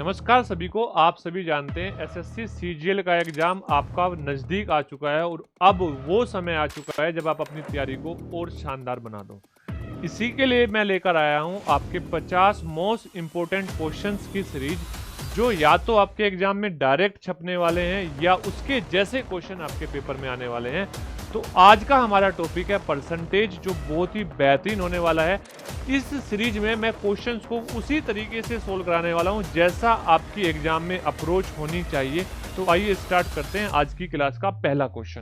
नमस्कार सभी को। आप सभी जानते हैं एसएससी सीजीएल का एग्जाम आपका नज़दीक आ चुका है और अब वो समय आ चुका है जब आप अपनी तैयारी को और शानदार बना दो। इसी के लिए मैं लेकर आया हूं आपके 50 मोस्ट इंपोर्टेंट क्वेश्चंस की सीरीज, जो या तो आपके एग्जाम में डायरेक्ट छपने वाले हैं या उसके जैसे क्वेश्चन आपके पेपर में आने वाले हैं। तो आज का हमारा टॉपिक है परसेंटेज, जो बहुत ही बेहतरीन होने वाला है। इस सीरीज में मैं क्वेश्चंस को उसी तरीके से सोल्व कराने वाला हूं जैसा आपकी एग्जाम में अप्रोच होनी चाहिए। तो आइए स्टार्ट करते हैं आज की क्लास का पहला क्वेश्चन।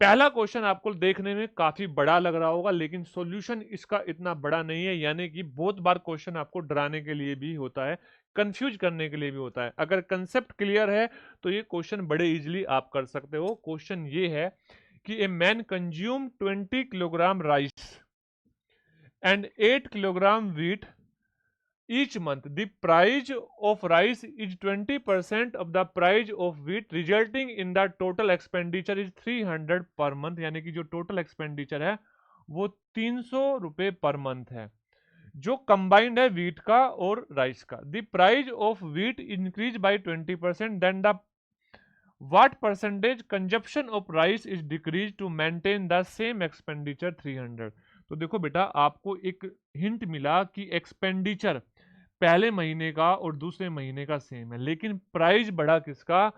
पहला क्वेश्चन आपको देखने में काफी बड़ा लग रहा होगा, लेकिन सॉल्यूशन इसका इतना बड़ा नहीं है। यानी कि बहुत बार क्वेश्चन आपको डराने के लिए भी होता है, कंफ्यूज करने के लिए भी होता है। अगर कंसेप्ट क्लियर है तो ये क्वेश्चन बड़े इजीली आप कर सकते हो। क्वेश्चन ये है कि a man consume 20 kilogram rice and 8 kilogram wheat each month. The price of rice is 20% of the price of wheat, resulting in the total expenditure is 300 per month. यानी कि जो टोटल एक्सपेंडिचर है वो 300 रुपए per month है, जो combined है wheat का और राइस का। The price of wheat increase by 20%, then the what percentage consumption of rice is decrease to maintain the same expenditure 300। तो देखो बेटा, आपको एक हिंट मिला कि एक्सपेंडिचर पहले महीने का और दूसरे महीने का सेम है, लेकिन प्राइस बढ़ा किसका?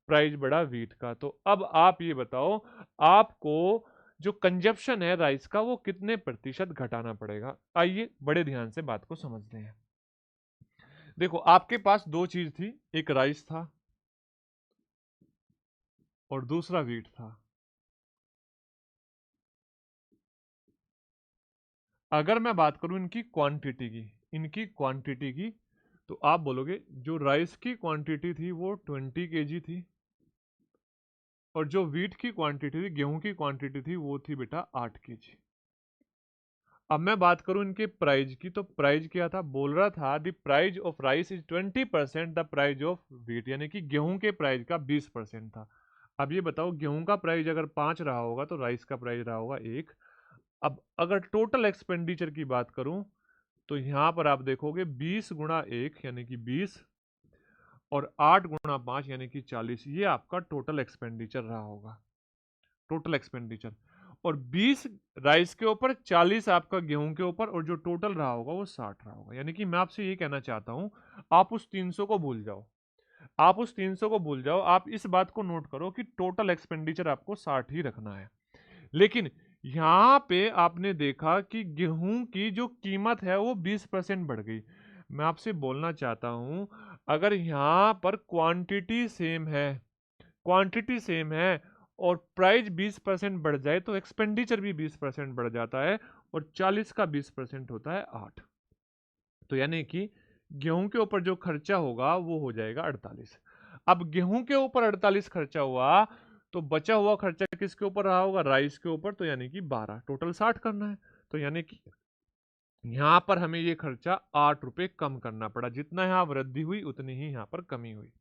प्राइस बढ़ा व्हीट का। तो अब आप ये बताओ, आपको जो कंजप्शन है राइस का वो कितने प्रतिशत घटाना पड़ेगा। आइए बड़े ध्यान से बात को समझते हैं। देखो, आपके पास दो चीज थी, एक राइस था और दूसरा व्हीट था। अगर मैं बात करूं इनकी क्वांटिटी की, तो आप बोलोगे जो राइस की क्वांटिटी थी वो 20 केजी थी, और जो व्हीट की क्वांटिटी थी, गेहूं की क्वांटिटी थी, वो थी बेटा 8 केजी। अब मैं बात करूं इनके प्राइस की, तो प्राइस क्या था? बोल रहा था the price of rice is 20% the price of wheat, यानी कि गेहूं के प्राइस का 20% था। अब ये बताओ, गेहूं का प्राइस अगर 5 रहा होगा तो राइस का प्राइस रहा होगा 1। अब अगर टोटल एक्सपेंडिचर की बात करूं, तो यहां पर आप देखोगे 20 गुणा 1 यानी कि 20, और 8 गुणा 5 यानी कि 40। ये आपका टोटल एक्सपेंडिचर रहा होगा, टोटल एक्सपेंडिचर। और 20 राइस के ऊपर, 40 आपका गेहूं के ऊपर, और जो टोटल रहा होगा वो 60 रहा होगा। यानी कि मैं आपसे ये कहना चाहता हूं, आप उस 300 को भूल जाओ। आप उस 300 को भूल जाओ। आप इस बात को नोट करो कि टोटल एक्सपेंडिचर आपको 60 ही रखना है। लेकिन यहां पे आपने देखा कि गेहूं की जो कीमत है वो 20% बढ़ गई। मैं आपसे बोलना चाहता हूं, अगर यहां पर क्वांटिटी सेम है और प्राइस 20% बढ़ जाए तो एक्सपेंडिचर भी 20% बढ़ जाता है, और 40 का 20% होता है 8। तो यानी कि गेहूं के ऊपर जो खर्चा होगा वो हो जाएगा 48। अब गेहूं के ऊपर 48 खर्चा हुआ, तो बचा हुआ खर्चा किसके ऊपर रहा होगा? राइस के ऊपर। तो यानी कि 12, टोटल 60 करना है। तो यानी कि यहां पर हमें ये खर्चा 8 रुपए कम करना पड़ा। जितना यहां वृद्धि हुई उतनी ही यहां पर कमी हुई।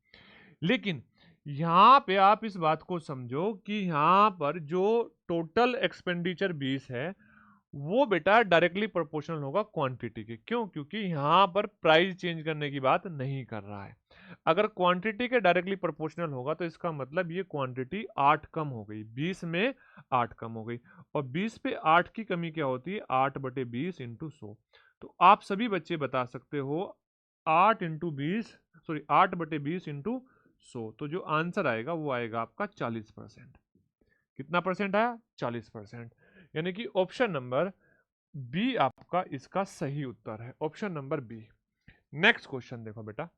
लेकिन यहां पे आप इस बात को समझो कि यहां पर जो टोटल एक्सपेंडिचर 20 है, वो बेटा डायरेक्टली प्रोपोर्शनल होगा क्वांटिटी के। क्यों? क्योंकि यहां पर प्राइस चेंज करने की बात नहीं कर रहा है। अगर क्वांटिटी के डायरेक्टली प्रोपोर्शनल होगा तो इसका मतलब ये क्वांटिटी 8 कम हो गई, 20 में 8 कम हो गई। और 20 पे 8 की कमी क्या होती है? 8/20 इंटू 100। तो आप सभी बच्चे बता सकते हो 8/20 इंटू 100। तो जो आंसर आएगा वो आएगा आपका 40%। कितना परसेंट आया? 40%। यानी कि ऑप्शन नंबर बी आपका इसका सही उत्तर है, option number B. Next question देखो बेटा,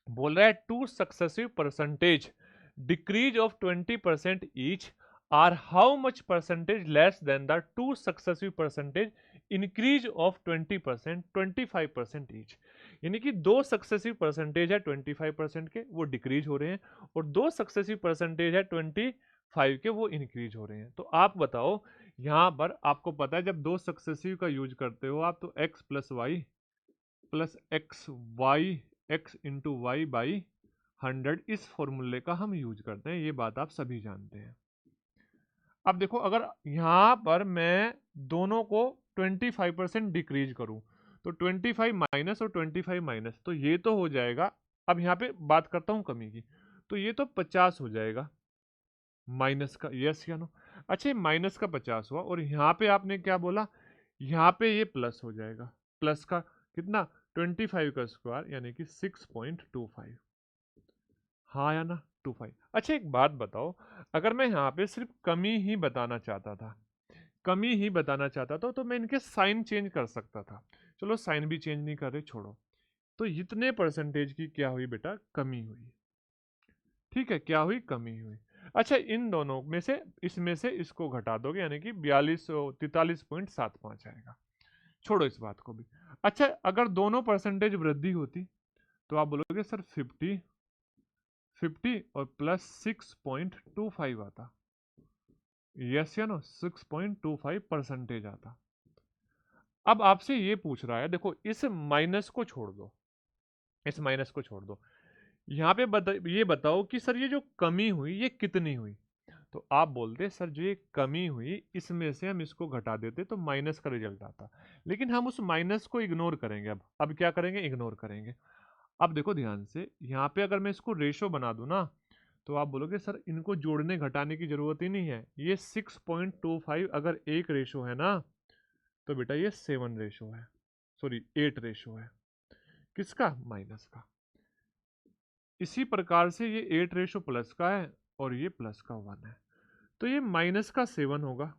बोल रहा है two successive percentage decrease of 20% each are how much percentage less than the two successive percentage increase of 20%, 25% each. यानी कि दो सक्सेसिव परसेंटेज है 25% के, वो डिक्रीज हो रहे हैं, और दो सक्सेसिव परसेंटेज है 25 के, वो इंक्रीज हो रहे हैं। तो आप बताओ, यहां पर आपको पता है जब दो सक्सेसिव का यूज करते हो आप, तो x plus X Y X into Y by 100, इस फॉर्मूले का हम यूज करते हैं। ये बात आप सभी जानते हैं। अब देखो, अगर यहां पर मैं दोनों को 25% डिक्रीज करूं, तो 25 माइनस और 25 माइनस, तो ये तो हो जाएगा। अब यहाँ पे बात करता हूँ कमी की, तो ये तो 50 हो जाएगा माइनस का, यस या नो। अच्छा, ये माइनस का 50 हुआ, और यहाँ पे आपने क्या बोला, यहाँ पे ये प्लस हो जाएगा। प्लस का कितना, 25 का स्क्वायर यानी कि 6.25। हाँ या ना, 25। अच्छा एक बात बताओ, अगर मैं यहाँ पे सिर्फ कमी ही बताना चाहता था, कमी ही बताना चाहता था, तो मैं इनके साइन चेंज कर सकता था। चलो साइन भी चेंज नहीं कर रहे, छोड़ो। तो इतने परसेंटेज की क्या हुई बेटा, कमी हुई। ठीक है, क्या हुई, कमी हुई। अच्छा, इन दोनों में से, इसमें से इसको घटा दोगे, यानी कि 43.75 आएगा। छोड़ो इस बात को भी। अच्छा, अगर दोनों परसेंटेज वृद्धि होती तो आप बोलोगे सर 50 और प्लस 6.25 आता, यस या नो, 6.25% आता। अब आपसे ये पूछ रहा है, देखो इस माइनस को छोड़ दो, इस माइनस को छोड़ दो, यहाँ पे ये बताओ कि सर ये जो कमी हुई ये कितनी हुई। तो आप बोलते सर जो ये कमी हुई इसमें से हम इसको घटा देते तो माइनस का रिजल्ट आता, लेकिन हम उस माइनस को इग्नोर करेंगे। अब क्या करेंगे, इग्नोर करेंगे। अब देखो ध्यान से, यहाँ पे अगर मैं इसको रेशो बना दूं ना, तो आप बोलोगे सर इनको जोड़ने घटाने की जरूरत ही नहीं है, ये 6.25 अगर एक रेशो है ना, तो बेटा ये 7 रेशो है, सॉरी 8 रेशो है। किसका, माइनस का। इसी प्रकार से ये 8 रेशो प्लस का है और ये प्लस का 1 है, तो ये माइनस का 7 होगा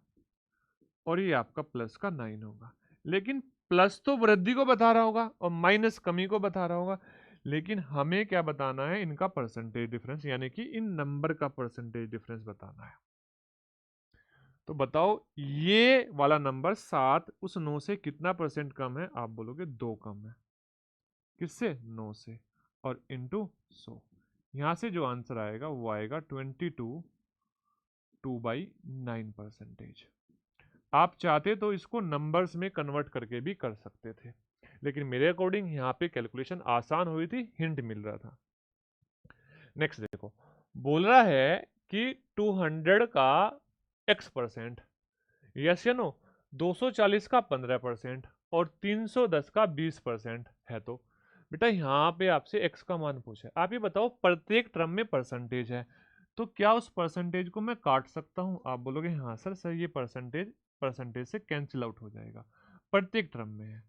और ये आपका प्लस का 9 होगा। लेकिन प्लस तो वृद्धि को बता रहा होगा और माइनस कमी को बता रहा होगा, लेकिन हमें क्या बताना है, इनका परसेंटेज डिफरेंस, यानी कि इन नंबर का परसेंटेज डिफरेंस बताना है। तो बताओ ये वाला नंबर 7 उस 9 से कितना परसेंट कम है, आप बोलोगे 2 कम है। किससे, 9 से, और इंटू 100। यहां से जो आंसर आएगा वो आएगा 22.9%। आप चाहते तो इसको नंबर्स में कन्वर्ट करके भी कर सकते थे, लेकिन मेरे अकॉर्डिंग यहाँ पे कैलकुलेशन आसान हुई थी, हिंट मिल रहा था। नेक्स्ट देखो, बोल रहा है कि 200 का x%, यस या नो, 240 का 15% और 310 का 20% है। तो बेटा यहाँ पे आपसे x का मान पूछा है, आप ये बताओ प्रत्येक टर्म में परसेंटेज है, तो क्या उस परसेंटेज को मैं काट सकता हूँ। आप बोलोगे हाँ सर, सर ये परसेंटेज परसेंटेज से कैंसिल आउट हो जाएगा, प्रत्येक टर्म में है।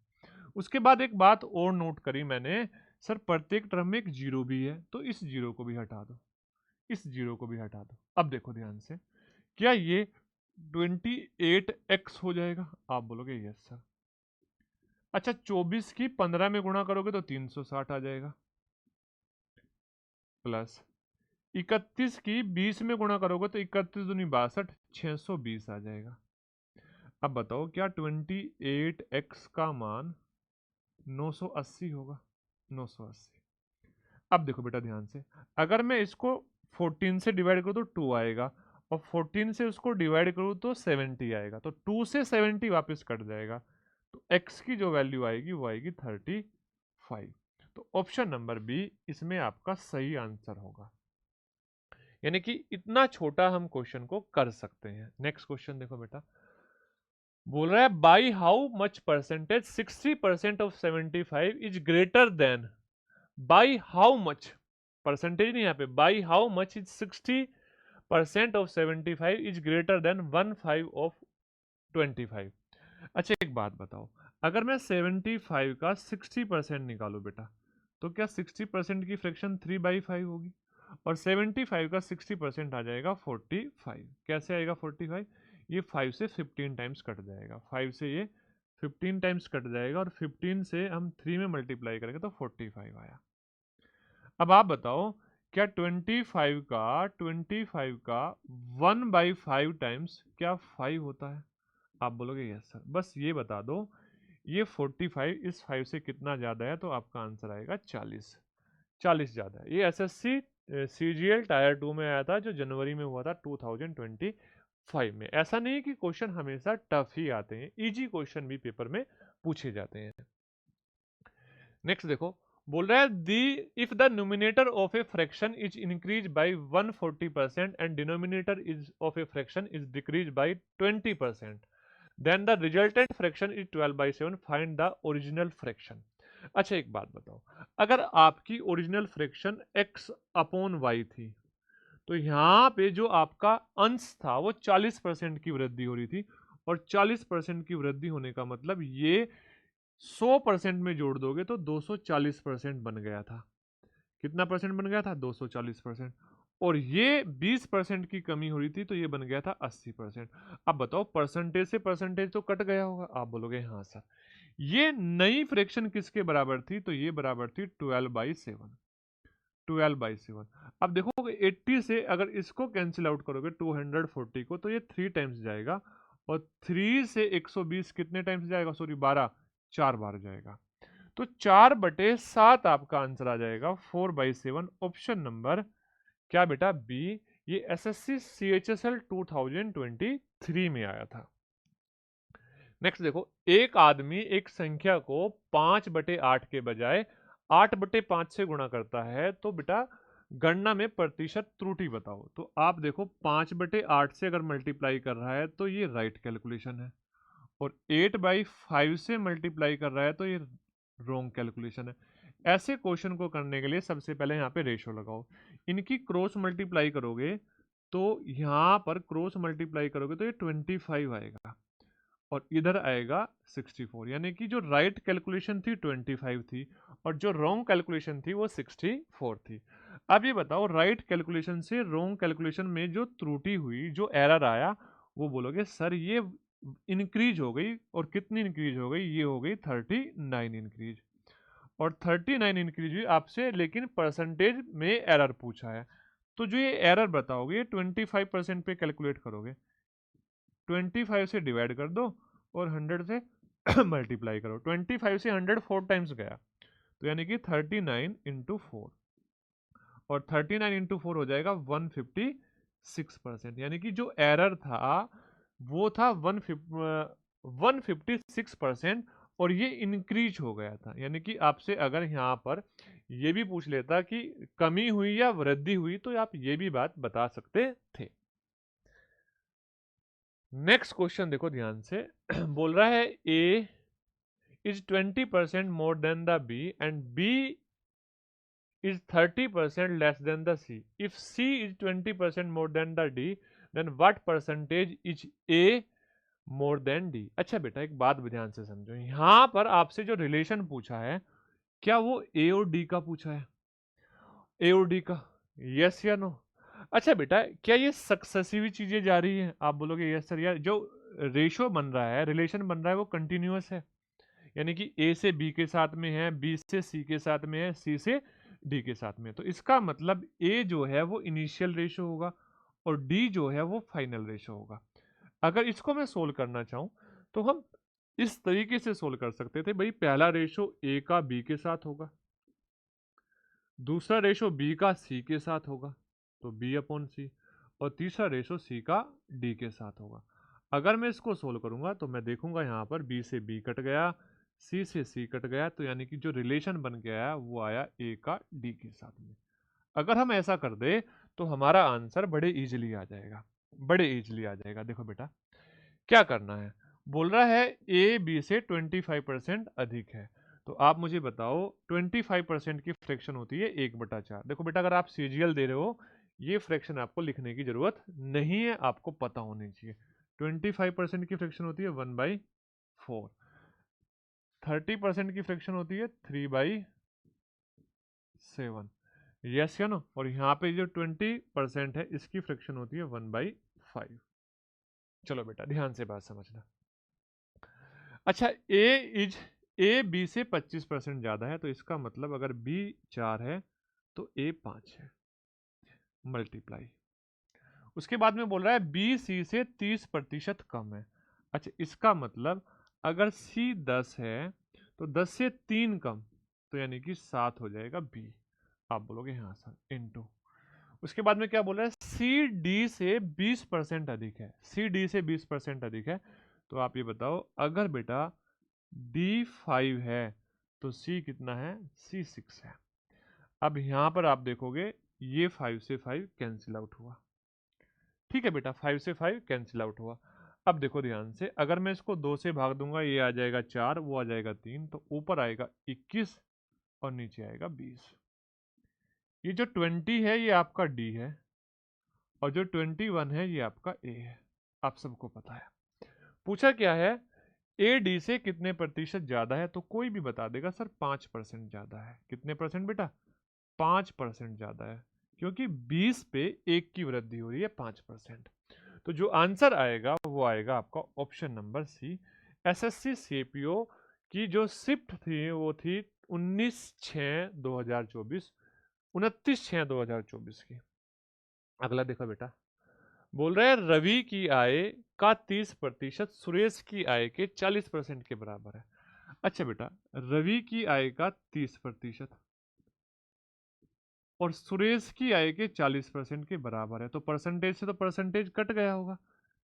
उसके बाद एक बात और नोट करी मैंने, सर प्रत्येक टर्म में एक जीरो भी है, तो इस जीरो को भी हटा दो, इस जीरो को भी हटा दो। अब देखो ध्यान से, क्या ये 28x हो जाएगा, आप बोलोगे यस सर। अच्छा, 24 की 15 में गुणा करोगे तो 360 आ जाएगा, प्लस 31 की 20 में गुणा करोगे तो 31 दूनी 62, 620 आ जाएगा। अब बताओ क्या 28x का मान 980 होगा, 980। अब देखो बेटा ध्यान से, अगर मैं इसको 14 से डिवाइड करूँ तो 2 आएगा, और 14 से उसको डिवाइड करूँ तो 70 आएगा, तो 2 से 70 वापस कट जाएगा, तो x की जो वैल्यू आएगी वो आएगी 35। तो ऑप्शन नंबर बी इसमें आपका सही आंसर होगा, यानी कि इतना छोटा हम क्वेश्चन को कर सकते हैं। नेक्स्ट क्वेश्चन देखो बेटा, बोल रहा है by how much percentage 60% of 75 is greater than, by how much, percentage नहीं यहाँ पे, by how much is 60% of 75 is greater than 1/5 of 25। अच्छा एक बात बताओ, अगर मैं 75 का 60% निकालू बेटा, तो क्या 60% की फ्रैक्शन 3/5 होगी, और 75 का 60% आ जाएगा 45। कैसे आएगा 45, ये 5 से 15 टाइम्स कट जाएगा, 5 से ये 15 टाइम्स कट जाएगा, और 15 से हम 3 में मल्टीप्लाई करेंगे तो 45 आया। अब आप बताओ क्या 25 का 1/5 टाइम्स क्या 5 होता है, आप बोलोगे यस सर। बस ये बता दो ये 45 इस 5 से कितना ज़्यादा है, तो आपका आंसर आएगा 40, 40 ज़्यादा है। ये एसएससी सीजीएल टायर 2 में आया था, जो जनवरी में हुआ था 2025 में। ऐसा नहीं है कि क्वेश्चन हमेशा टफ ही आते हैं, इजी क्वेश्चन भी पेपर में पूछे जाते हैं। नेक्स्ट देखो, बोल रहा है the if the numerator of a fraction is increase by 140% and denominator is of a fraction is decrease by 20%, then the resultant fraction is 12/7, find the original fraction. अच्छा एक बात बताओ, अगर आपकी original fraction x upon Y थी, तो यहाँ पे जो आपका अंश था वो 40% की वृद्धि हो रही थी, और 40% की वृद्धि होने का मतलब ये 100% में जोड़ दोगे तो 240% बन गया था। कितना परसेंट बन गया था? 240%। और ये 20% की कमी हो रही थी तो ये बन गया था 80%। अब बताओ, परसेंटेज से परसेंटेज तो कट गया होगा। आप बोलोगे हाँ सर। ये नई फ्रैक्शन किसके बराबर थी? तो ये बराबर थी 12/7। 12/7। अब देखोगे 80 से अगर इसको कैंसिल आउट करोगे 240 को, तो ये 3 टाइम्स जाएगा, और 3 से 120 कितने टाइम्स जाएगा? सॉरी 12, 4 बार जाएगा। तो 4/7 आपका आंसर आ जाएगा 4/7। ऑप्शन नंबर क्या बेटा? बी। ये एसएससी सीएचएसएल 2023 में आया था। नेक्स्ट देखो, एक आदमी एक संख्या को 5/8 के बजाय 8/5 से गुणा करता है, तो बेटा गणना में प्रतिशत त्रुटि बताओ। तो आप देखो 5/8 से अगर मल्टीप्लाई कर रहा है तो ये राइट कैलकुलेशन है, और 8/5 से मल्टीप्लाई कर रहा है तो ये रॉन्ग कैलकुलेशन है। ऐसे क्वेश्चन को करने के लिए सबसे पहले यहाँ पे रेशो लगाओ, इनकी क्रॉस मल्टीप्लाई करोगे, तो यहाँ पर क्रॉस मल्टीप्लाई करोगे तो ये 25 आएगा, और इधर आएगा 64। यानी कि जो राइट कैलकुलेशन थी 25 थी, और जो रॉन्ग कैलकुलेशन थी वो 64 थी। अब ये बताओ, राइट कैलकुलेशन से रॉन्ग कैलकुलेशन में जो त्रुटि हुई, जो एरर आया, वो बोलोगे सर ये इंक्रीज हो गई। और कितनी इंक्रीज हो गई? ये हो गई 39 इंक्रीज। और 39 इंक्रीज हुई आपसे, लेकिन परसेंटेज में एरर पूछा है। तो जो ये एरर बताओगे 25% पे कैलकुलेट करोगे, 25 से डिवाइड कर दो और 100 से मल्टीप्लाई करो। 25 से 100 4 टाइम्स गया, तो यानी कि 39 इंटू 4, और 39 इंटू 4 हो जाएगा 156%। यानी कि जो एरर था वो था 156%, और ये इंक्रीज हो गया था। यानी कि आपसे अगर यहाँ पर ये भी पूछ लेता कि कमी हुई या वृद्धि हुई, तो आप ये भी बात बता सकते थे। नेक्स्ट क्वेश्चन देखो ध्यान से। बोल रहा है A is 20% more than the B and B is 30% less than the C. If C is 20% more than the D, then what percentage is A more than D? अच्छा बेटा एक बात ध्यान से समझो, यहाँ पर आपसे जो रिलेशन पूछा है, क्या वो A और D का पूछा है? A और D का, यस या नो? अच्छा बेटा, क्या ये सक्सेसिव चीजें जा रही हैं? आप बोलोगे यस सर। यार जो रेशो बन रहा है, रिलेशन बन रहा है, वो कंटिन्यूअस है। यानी कि ए से बी के साथ में है, बी से सी के साथ में है, सी से डी के साथ में। तो इसका मतलब ए जो है वो इनिशियल रेशो होगा, और डी जो है वो फाइनल रेशो होगा। अगर इसको मैं सोल्व करना चाहूं तो हम इस तरीके से सोल्व कर सकते थे भाई, पहला रेशो ए का बी के साथ होगा, दूसरा रेशो बी का सी के साथ होगा, तो बी अपॉन सी, और तीसरा रेशो सी का डी के साथ होगा। अगर मैं इसको सोल्व करूंगा तो मैं देखूंगा यहाँ पर बी से बी कट गया, सी से सी कट गया, तो यानी कि जो रिलेशन बन के आया वो आया ए का डी के साथ में। अगर हम ऐसा कर दे तो हमारा आंसर बड़े इजीली आ जाएगा, बड़े इजीली आ जाएगा। देखो बेटा क्या करना है, बोल रहा है ए बी से 25% अधिक है, तो आप मुझे बताओ 25% की फ्रैक्शन होती है 1/4। देखो बेटा, अगर आप सीजीएल दे रहे हो, ये फ्रैक्शन आपको लिखने की जरूरत नहीं है, आपको पता होनी चाहिए। 25% की फ्रैक्शन होती है 1/4, 30% की फ्रैक्शन होती है 3/7, यस या नो? और यहाँ पे जो 20% है इसकी फ्रैक्शन होती है 1/5। चलो बेटा ध्यान से बात समझना। अच्छा, ए बी से 25% ज्यादा है, तो इसका मतलब अगर बी 4 है तो ए 5 है, मल्टीप्लाई। उसके बाद में बोल रहा है बी सी से 30% कम है। अच्छा, इसका मतलब अगर सी 10 है तो 10 से 3 कम, तो यानी कि 7 हो जाएगा बी। आप बोलोगे हाँ सर, इनटू। उसके बाद में क्या बोल रहा है, सी डी से 20% अधिक है, सी डी से 20% अधिक है। तो आप ये बताओ, अगर बेटा डी 5 है तो सी कितना है? सी 6 है। अब यहां पर आप देखोगे ये 5 से 5 कैंसिल आउट हुआ, ठीक है बेटा, 5 से 5 कैंसिल आउट हुआ। अब देखो ध्यान से, अगर मैं इसको 2 से भाग दूंगा, ये आ जाएगा 4, वो आ जाएगा 3, तो ऊपर आएगा 21 और नीचे आएगा 20। ये जो 20 है ये आपका डी है, और जो 21 है ये आपका ए है। आप सबको पता है। पूछा क्या है, ए डी से कितने प्रतिशत ज्यादा है, तो कोई भी बता देगा सर 5% ज्यादा है। कितने परसेंट बेटा? 5% ज्यादा है, क्योंकि 20 पे 1 की वृद्धि हो रही है 5%। तो जो आंसर आएगा वो आएगा आपका option number C. SSC CPO की जो शिफ्ट थी वो थी 19/6/2024, 29/6/2024 की। अगला देखो बेटा, बोल रहे हैं रवि की आय का 30% सुरेश की आय के 40% के बराबर है। अच्छा बेटा, रवि की आय का 30% और सुरेश की आय के 40% के बराबर है, तो परसेंटेज से तो परसेंटेज कट गया होगा,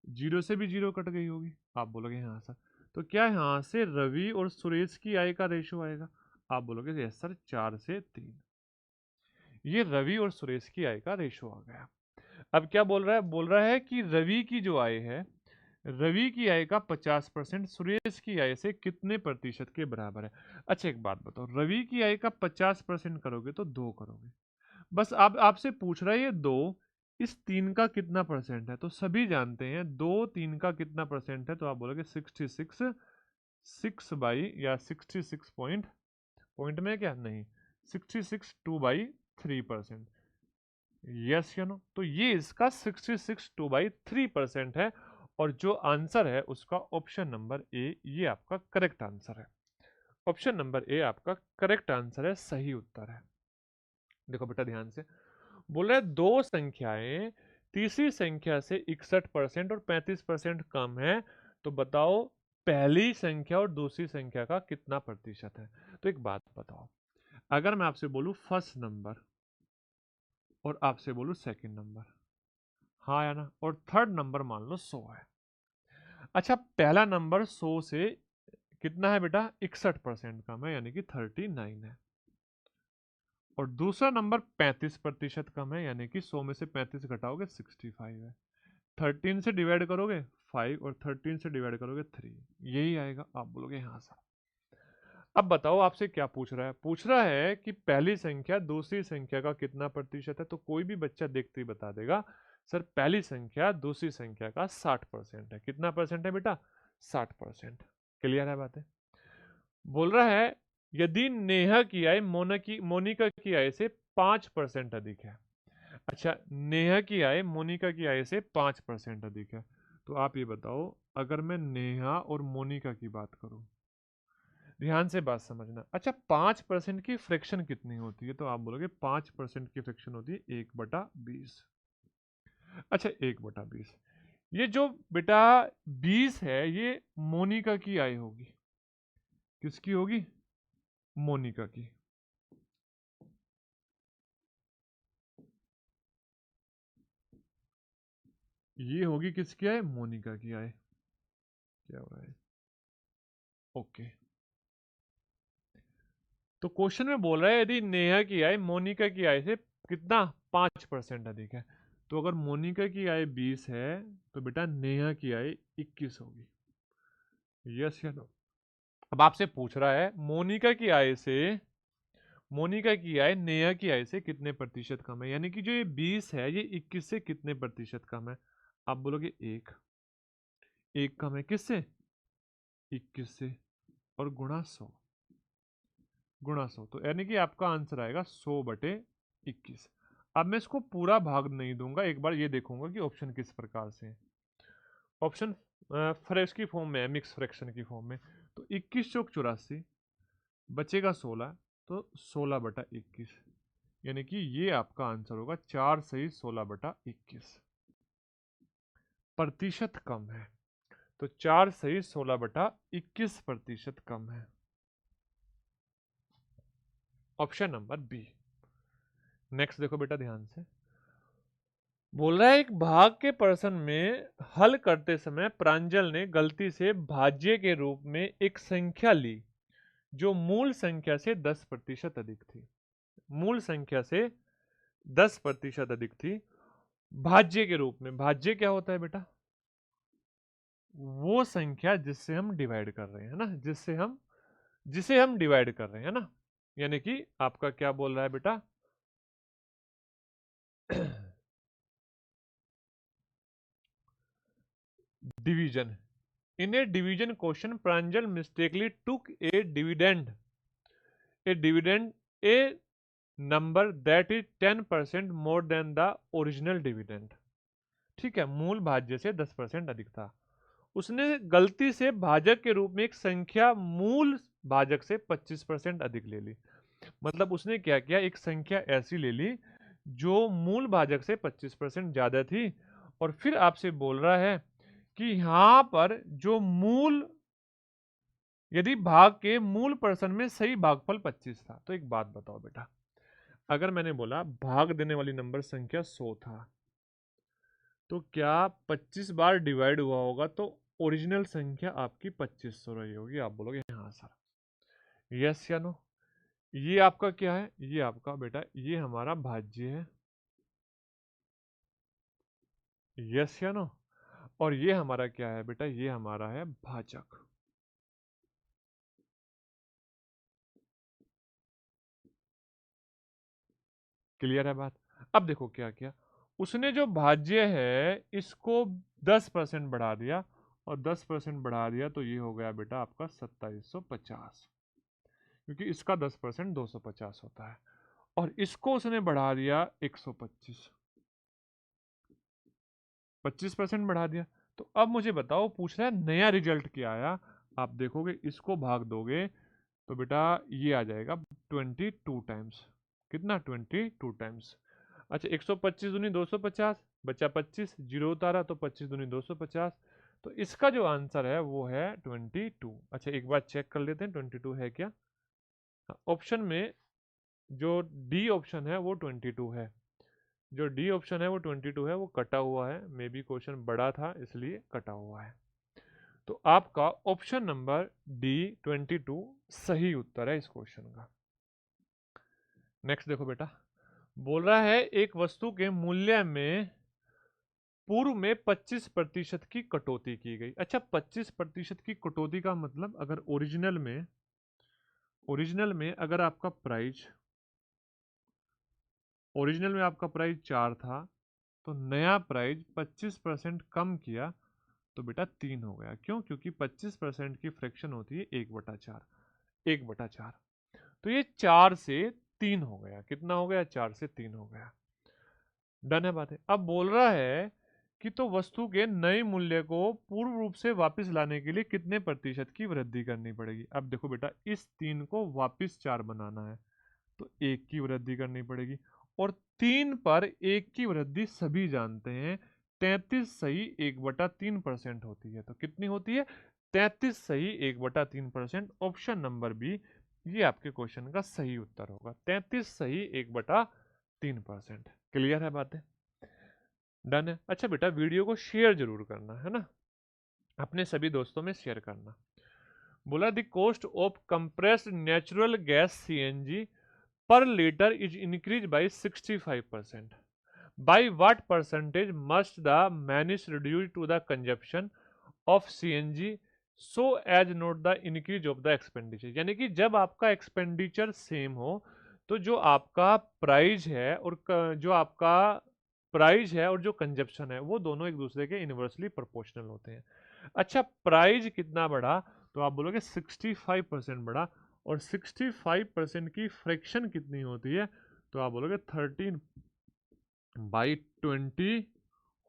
जीरो से भी जीरो कट गई होगी। आप बोलोगे हाँ सर, तो क्या यहाँ से रवि और सुरेश की आय का रेशो आएगा? आप बोलोगे यस सर, 4/3। ये रवि और सुरेश की आय का रेशो आ गया। अब क्या बोल रहा है? बोल रहा है कि रवि की जो आय है, रवि की आय का 50% सुरेश की आय से कितने प्रतिशत के बराबर है। अच्छा एक बात बताओ, रवि की आय का 50% करोगे तो 2 करोगे, बस आप आपसे पूछ रहा है ये 2 इस 3 का कितना परसेंट है। तो सभी जानते हैं 2 3 का कितना परसेंट है, तो आप बोलोगे 66 6 बाई या 66 पॉइंट, पॉइंट में क्या नहीं, 66 2/3%। यस या नो? तो ये इसका 66 2/3% है, और जो आंसर है उसका ऑप्शन नंबर ए, ये आपका करेक्ट आंसर है। ऑप्शन नंबर ए आपका करेक्ट आंसर है, सही उत्तर है। देखो बेटा ध्यान से, बोल रहे हैं दो संख्याएं तीसरी संख्या से 61% और 35% कम है, तो बताओ पहली संख्या और दूसरी संख्या का कितना प्रतिशत है। तो एक बात बताओ, अगर मैं आपसे बोलूं फर्स्ट नंबर और आपसे बोलूं सेकंड नंबर, हाँ या ना, और थर्ड नंबर मान लो 100 है। अच्छा पहला नंबर 100 से कितना है बेटा? 61% कम है, यानी कि 39 है। और दूसरा नंबर 35% कम है, यानी कि 100 में से 35 घटाओगे 65 है। 13 से डिवाइड करोगे 5 और 13 से डिवाइड करोगे 3, यही आएगा। आप बोलोगे हाँ सर। अब बताओ आपसे क्या पूछ रहा है? पूछ रहा है कि पहली संख्या दूसरी संख्या का कितना प्रतिशत है। तो कोई भी बच्चा देखते ही बता देगा सर पहली संख्या दूसरी संख्या का 60% है। कितना परसेंट है बेटा? 60%। क्लियर है बातें? बोल रहा है यदि नेहा की आय मोनिका की आय से 5% अधिक है। अच्छा, नेहा की आय मोनिका की आय से 5% अधिक है, तो आप ये बताओ, अगर मैं नेहा और मोनिका की बात करूं, ध्यान से बात समझना। अच्छा 5% की फ्रैक्शन कितनी होती है? तो आप बोलोगे 5% की फ्रैक्शन होती है 1/20। अच्छा 1/20, ये जो बेटा 20 है ये मोनिका की आय होगी। किसकी होगी? मोनिका की। ये होगी किसकी आय? मोनिका की आय। क्या हो रहा है? ओके, तो क्वेश्चन में बोल रहा है यदि नेहा की आय मोनिका की आय से कितना 5% अधिक है, तो अगर मोनिका की आय 20 है तो बेटा नेहा की आय 21 होगी। यस या नो? अब आपसे पूछ रहा है मोनिका की आय नेहा की आय से कितने प्रतिशत कम है, यानी कि जो ये 20 है ये 21 से कितने प्रतिशत कम है। आप बोलोगे 1, 1 कम है किससे? 21 से, और गुणा 100, गुणा 100, तो यानी कि आपका आंसर आएगा 100/21। अब मैं इसको पूरा भाग नहीं दूंगा, एक बार ये देखूंगा कि ऑप्शन किस प्रकार से है। ऑप्शन फ्रेश की फॉर्म में है, मिक्स फ्रैक्शन की फॉर्म में, तो 21 चौक 84, बचेगा 16, तो 16/21, यानी कि ये आपका आंसर होगा 4 सही 16/21। प्रतिशत कम है, तो 4 सही 16/21% कम है। Option number B. नेक्स्ट देखो बेटा ध्यान से, बोल रहा है एक भाग के प्रश्न में हल करते समय प्रांजल ने गलती से भाज्य के रूप में एक संख्या ली जो मूल संख्या से 10% अधिक थी। मूल संख्या से 10% अधिक थी भाज्य के रूप में। भाज्य क्या होता है बेटा? वो संख्या जिससे हम डिवाइड कर रहे हैं ना, जिसे हम डिवाइड कर रहे हैं ना, यानी कि आपका क्या बोल रहा है बेटा division. In a division question, Pranjal mistakenly took a dividend, a number that is 10% more than the original dividend. ठीक है, मूल भाज्य से 10% अधिक था। उसने गलती से भाजक के रूप में एक संख्या मूल भाजक से 25% अधिक ले ली। मतलब उसने क्या किया, एक संख्या ऐसी ले ली जो मूल भाजक से 25% ज्यादा थी, और फिर आपसे बोल रहा है कि यहां पर जो मूल, यदि भाग के मूल पर्सन में सही भागफल 25 था। तो एक बात बताओ बेटा, अगर मैंने बोला भाग देने वाली नंबर संख्या 100 था, तो क्या 25 बार डिवाइड हुआ होगा तो ओरिजिनल संख्या आपकी 2500 रही होगी? आप बोलोगे हाँ सर। यस या नो? ये आपका क्या है? ये आपका बेटा ये हमारा भाज्य है। यस या नो? और ये हमारा क्या है बेटा? ये हमारा है भाजक। क्लियर है बात? अब देखो क्या किया उसने, जो भाज्य है इसको 10% बढ़ा दिया, और 10% बढ़ा दिया तो ये हो गया बेटा आपका 2750, क्योंकि इसका 10% 250 होता है, और इसको उसने बढ़ा दिया 125, 25% बढ़ा दिया। तो अब मुझे बताओ, पूछ रहा है नया रिजल्ट क्या आया। आप देखोगे इसको भाग दोगे तो बेटा ये आ जाएगा 22 टाइम्स। कितना? 22 टाइम्स। अच्छा, 125 दूनी 250, बचा 25, जीरो उतारा तो 25 दूनी 250। तो इसका जो आंसर है वो है 22। अच्छा एक बार चेक कर लेते हैं 22 है क्या। ऑप्शन में जो डी ऑप्शन है वो 22 है, जो डी ऑप्शन है वो 22 है, वो कटा हुआ है, मे बी क्वेश्चन बड़ा था इसलिए कटा हुआ है। तो आपका ऑप्शन नंबर डी 22 सही उत्तर है इस क्वेश्चन का। नेक्स्ट देखो बेटा, बोल रहा है एक वस्तु के मूल्य में पूर्व में 25% की कटौती की गई। अच्छा, 25% की कटौती का मतलब, अगर ओरिजिनल में अगर आपका प्राइस, ओरिजिनल में आपका प्राइस 4 था, तो नया प्राइस 25% कम किया तो बेटा 3 हो गया। क्यों? क्योंकि 25% की फ्रैक्शन होती है 1/4, 1/4। तो ये 4 से 3 हो गया। कितना हो गया? 4 से 3 हो गया। डन है बात है। अब बोल रहा है कि तो वस्तु के नए मूल्य को पूर्ण रूप से वापस लाने के लिए कितने प्रतिशत की वृद्धि करनी पड़ेगी? अब देखो बेटा, इस 3 को वापस 4 बनाना है तो 1 की वृद्धि करनी पड़ेगी, और 3 पर 1 की वृद्धि सभी जानते हैं 33 सही 1/3% होती है। तो कितनी होती है? 33 सही 1/3%। ऑप्शन नंबर बी ये आपके क्वेश्चन का सही उत्तर होगा, 33 सही 1/3%। क्लियर है बातें? डन है। अच्छा बेटा, वीडियो को शेयर जरूर करना है ना, अपने सभी दोस्तों में शेयर करना। बोला the cost of compressed natural gas CNG per liter is increased by 65%. By what percentage must the manage reduce to the consumption of CNG so as not the increase of the expenditure? यानी कि जब आपका expenditure same हो तो जो आपका price है और जो कंजप्शन है वो दोनों एक दूसरे के इनवर्सली प्रोपोर्शनल होते हैं। अच्छा, प्राइस कितना बढ़ा? तो आप बोलोगे 65% बढ़ा, और 65% की फ्रैक्शन कितनी होती है? तो आप बोलोगे 13/20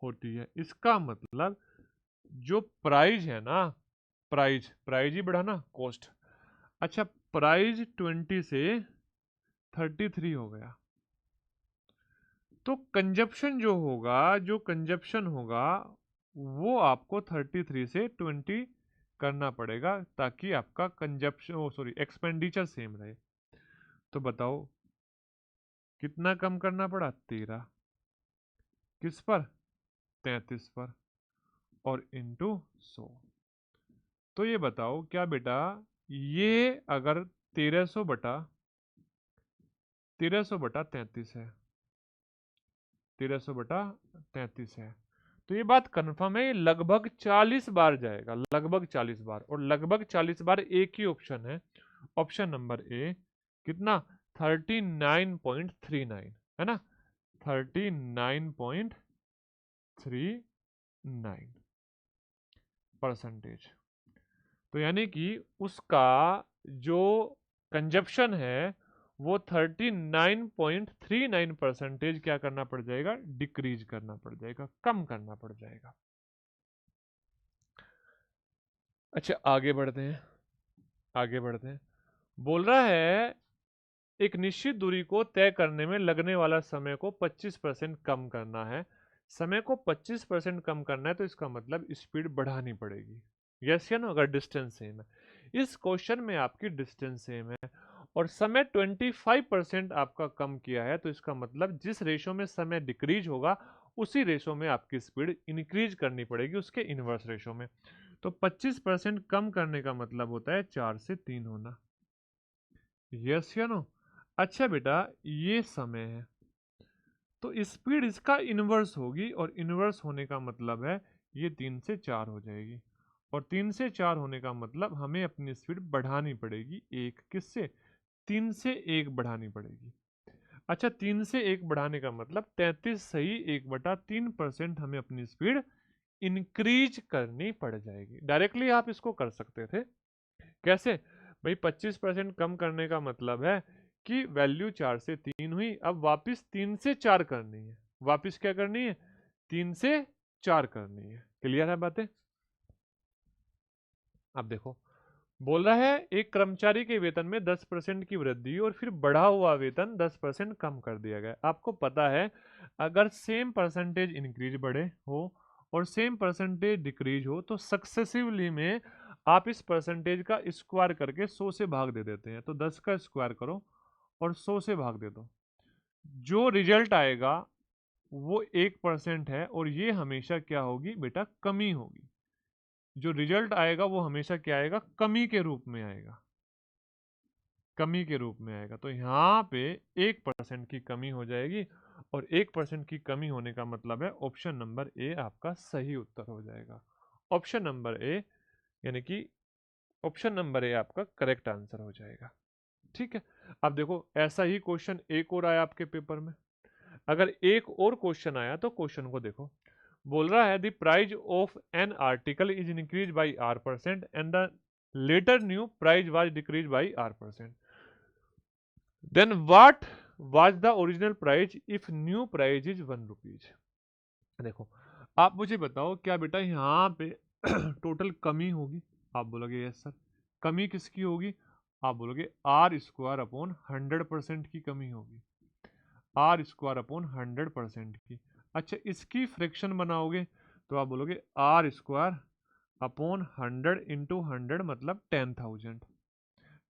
होती है। इसका मतलब जो प्राइस है ना, प्राइस ही बढ़ा ना, कॉस्ट। अच्छा, प्राइस 20 से 33 हो गया, तो कंजप्शन होगा वो आपको 33 से 20 करना पड़ेगा, ताकि आपका एक्सपेंडिचर सेम रहे। तो बताओ कितना कम करना पड़ा? 13। किस पर? 33 पर, और इंटू 100। तो ये बताओ क्या बेटा, ये अगर 1300 बटा 33 है, 1300 बटा 33 है, तो ये बात कंफर्म है, ये लगभग 40 बार जाएगा, लगभग 40 बार, और लगभग 40 बार एक ही ऑप्शन है, ऑप्शन नंबर ए। कितना? 39.39, है ना, 39.39%। तो यानी कि उसका जो कंजप्शन है वो 39.39% क्या करना पड़ जाएगा? डिक्रीज करना पड़ जाएगा, कम करना पड़ जाएगा। अच्छा आगे बढ़ते हैं, आगे बढ़ते हैं। बोल रहा है एक निश्चित दूरी को तय करने में लगने वाला समय को 25% कम करना है। समय को 25% कम करना है तो इसका मतलब स्पीड बढ़ानी पड़ेगी, यस या नो, अगर डिस्टेंस सेम है। इस क्वेश्चन में आपकी डिस्टेंस सेम है और समय 25% आपका कम किया है, तो इसका मतलब जिस रेशो में समय डिक्रीज होगा उसी रेशो में आपकी स्पीड इंक्रीज करनी पड़ेगी, उसके इनवर्स रेशो में। तो 25% कम करने का मतलब होता है 4 से 3 होना, यस या नो। अच्छा बेटा ये समय है तो स्पीड इसका इनवर्स होगी, और इनवर्स होने का मतलब है ये 3 से 4 हो जाएगी, और 3 से 4 होने का मतलब हमें अपनी स्पीड बढ़ानी पड़ेगी एक, किससे? 3 से 1 बढ़ानी पड़ेगी। अच्छा 3 से 1 बढ़ाने का मतलब 33 सही 1/3% हमें अपनी स्पीड इंक्रीज करनी पड़ जाएगी। डायरेक्टली आप इसको कर सकते थे, कैसे भाई? 25% कम करने का मतलब है कि वैल्यू 4 से 3 हुई, अब वापस 3 से 4 करनी है, वापस क्या करनी है? 3 से 4 करनी है। क्लियर है बातें? अब देखो बोल रहा है एक कर्मचारी के वेतन में 10% की वृद्धि और फिर बढ़ा हुआ वेतन 10% कम कर दिया गया। आपको पता है अगर सेम परसेंटेज इंक्रीज बढ़े हो और सेम परसेंटेज डिक्रीज हो तो सक्सेसिवली में आप इस परसेंटेज का स्क्वायर करके 100 से भाग दे देते हैं। तो 10 का स्क्वायर करो और 100 से भाग दे दो, जो रिजल्ट आएगा वो 1% है, और ये हमेशा क्या होगी बेटा? कमी होगी। जो रिजल्ट आएगा वो हमेशा क्या आएगा? कमी के रूप में आएगा, कमी के रूप में आएगा। तो यहाँ पे 1% की कमी हो जाएगी, और 1% की कमी होने का मतलब है ऑप्शन नंबर ए आपका सही उत्तर हो जाएगा। ऑप्शन नंबर ए, यानी कि ऑप्शन नंबर ए आपका करेक्ट आंसर हो जाएगा। ठीक है। अब देखो ऐसा ही क्वेश्चन एक और आया आपके पेपर में। अगर एक और क्वेश्चन आया तो क्वेश्चन को देखो। बोल रहा है the price of an article is increase by R% and the latter new price was decrease by R%, then what was the original price if new price is 1 rupees. देखो आप मुझे बताओ क्या बेटा यहाँ पे टोटल कमी होगी? आप बोलोगे यस सर। कमी किसकी होगी? आप बोलोगे R² अपॉन 100% की कमी होगी, R² अपॉन 100% की। अच्छा इसकी फ्रैक्शन बनाओगे तो आप बोलोगे R²अपॉन 100 × 100 मतलब 10,000,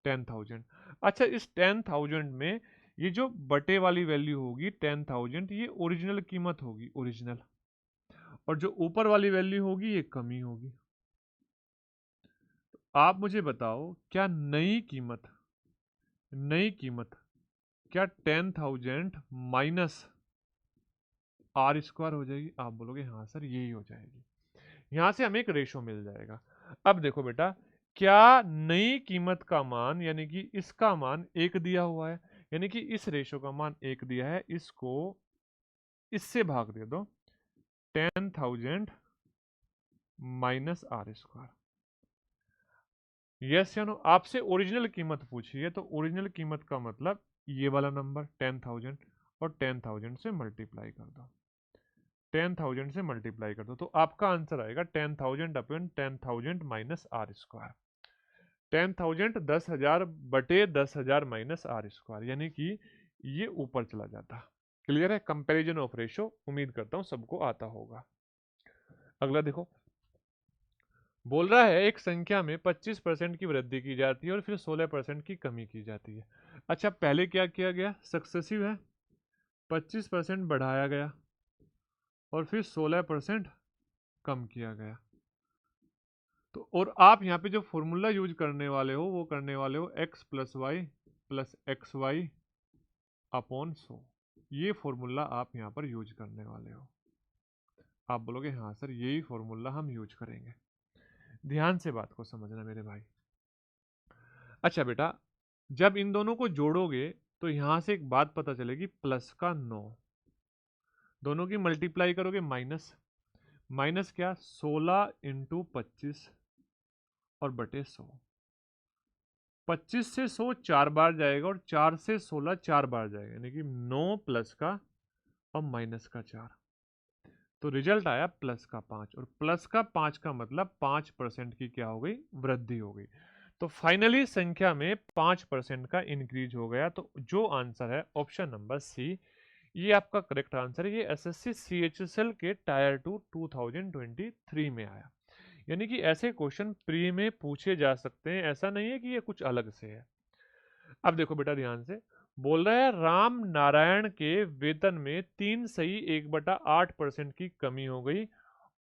10,000। अच्छा इस 10,000 में ये जो बटे वाली वैल्यू होगी 10,000, ये ओरिजिनल कीमत होगी, ओरिजिनल, और जो ऊपर वाली वैल्यू होगी ये कमी होगी। आप मुझे बताओ क्या नई कीमत, नई कीमत क्या 10,000 माइनस R² हो जाएगी? आप बोलोगे हाँ सर यही हो जाएगी। यहां से हमें एक रेशो मिल जाएगा। अब देखो बेटा क्या नई कीमत का मान यानी कि इसका मान 1 दिया हुआ है, यानी कि इस रेशो का मान 1 दिया है, इसको इससे भाग दे दो 10,000 माइनस R²। यस या नो? आपसे ओरिजिनल कीमत पूछी है तो ओरिजिनल कीमत का मतलब ये वाला नंबर 10,000, और 10,000 से मल्टीप्लाई कर दो, 10,000 से मल्टीप्लाई कर दो, तो आपका आंसर आएगा 10,000 अपॉन 10,000 माइनस R²। 10,000 10,000 बटे 10,000 माइनस R², यानी कि ये ऊपर चला जाता। क्लियर है? कंपैरिजन ऑफ रेशो उम्मीद करता हूं सबको आता होगा। अगला देखो बोल रहा है एक संख्या में 25% की वृद्धि की जाती है और फिर 16% की कमी की जाती है। अच्छा पहले क्या किया गया? सक्सेसिव है, 25% बढ़ाया गया और फिर 16% कम किया गया। तो और आप यहाँ पे जो फॉर्मूला यूज करने वाले हो वो करने वाले हो x plus Y plus X Y upon 100, ये फॉर्मूला आप यहाँ पर यूज करने वाले हो। आप बोलोगे हाँ सर यही फॉर्मूला हम यूज करेंगे। ध्यान से बात को समझना मेरे भाई। अच्छा बेटा, जब इन दोनों को जोड़ोगे तो यहां से एक बात पता चलेगी, प्लस का 9, दोनों की मल्टीप्लाई करोगे माइनस, माइनस क्या 16 इंटू 25 और बटे 100। 25 से 100 4 बार जाएगा और 4 से 16 4 बार जाएगा, यानी कि 9 प्लस का और माइनस का 4, तो रिजल्ट आया प्लस का 5। और प्लस का 5 का मतलब 5% की क्या हो गई, वृद्धि हो गई। तो फाइनली संख्या में 5% का इंक्रीज हो गया। तो जो आंसर है ऑप्शन नंबर सी, ये आपका करेक्ट आंसर है। ये एसएससी सीएचएसएल के टायर 2 2023 में आया। यानी कि ऐसे क्वेश्चन प्री में पूछे जा सकते हैं, ऐसा नहीं है कि ये कुछ अलग से है। अब देखो बेटा ध्यान से, बोल रहा है राम नारायण के वेतन में 3 सही 1/8% की कमी हो गई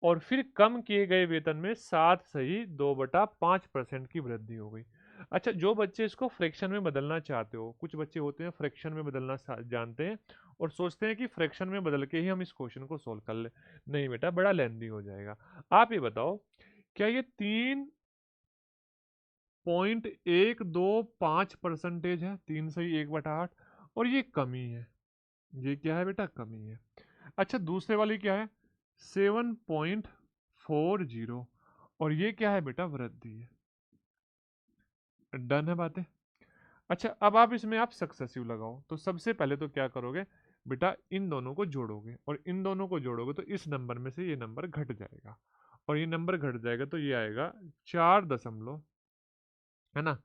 और फिर कम किए गए वेतन में 7 सही 2/5% की वृद्धि हो गई। अच्छा, जो बच्चे इसको फ्रैक्शन में बदलना चाहते हो, कुछ बच्चे होते हैं फ्रैक्शन में बदलना जानते हैं और सोचते हैं कि फ्रैक्शन में बदल के ही हम इस क्वेश्चन को सोल्व कर ले। नहीं बेटा, बड़ा लेंदी हो जाएगा। आप ये बताओ, क्या ये 3.125% है, 3 सही 1/8, और ये कमी है, ये क्या है बेटा, कमी है। अच्छा, दूसरे वाली क्या है 7.40, और ये क्या है बेटा, वृद्धि है। डन है बातें। अच्छा, अब आप इसमें आप सक्सेसिव लगाओ। तो सबसे पहले तो क्या करोगे बेटा, इन दोनों को जोड़ोगे, और इन दोनों को जोड़ोगे तो इस नंबर में से ये नंबर घट जाएगा, और ये नंबर घट जाएगा तो ये आएगा 4 है ना,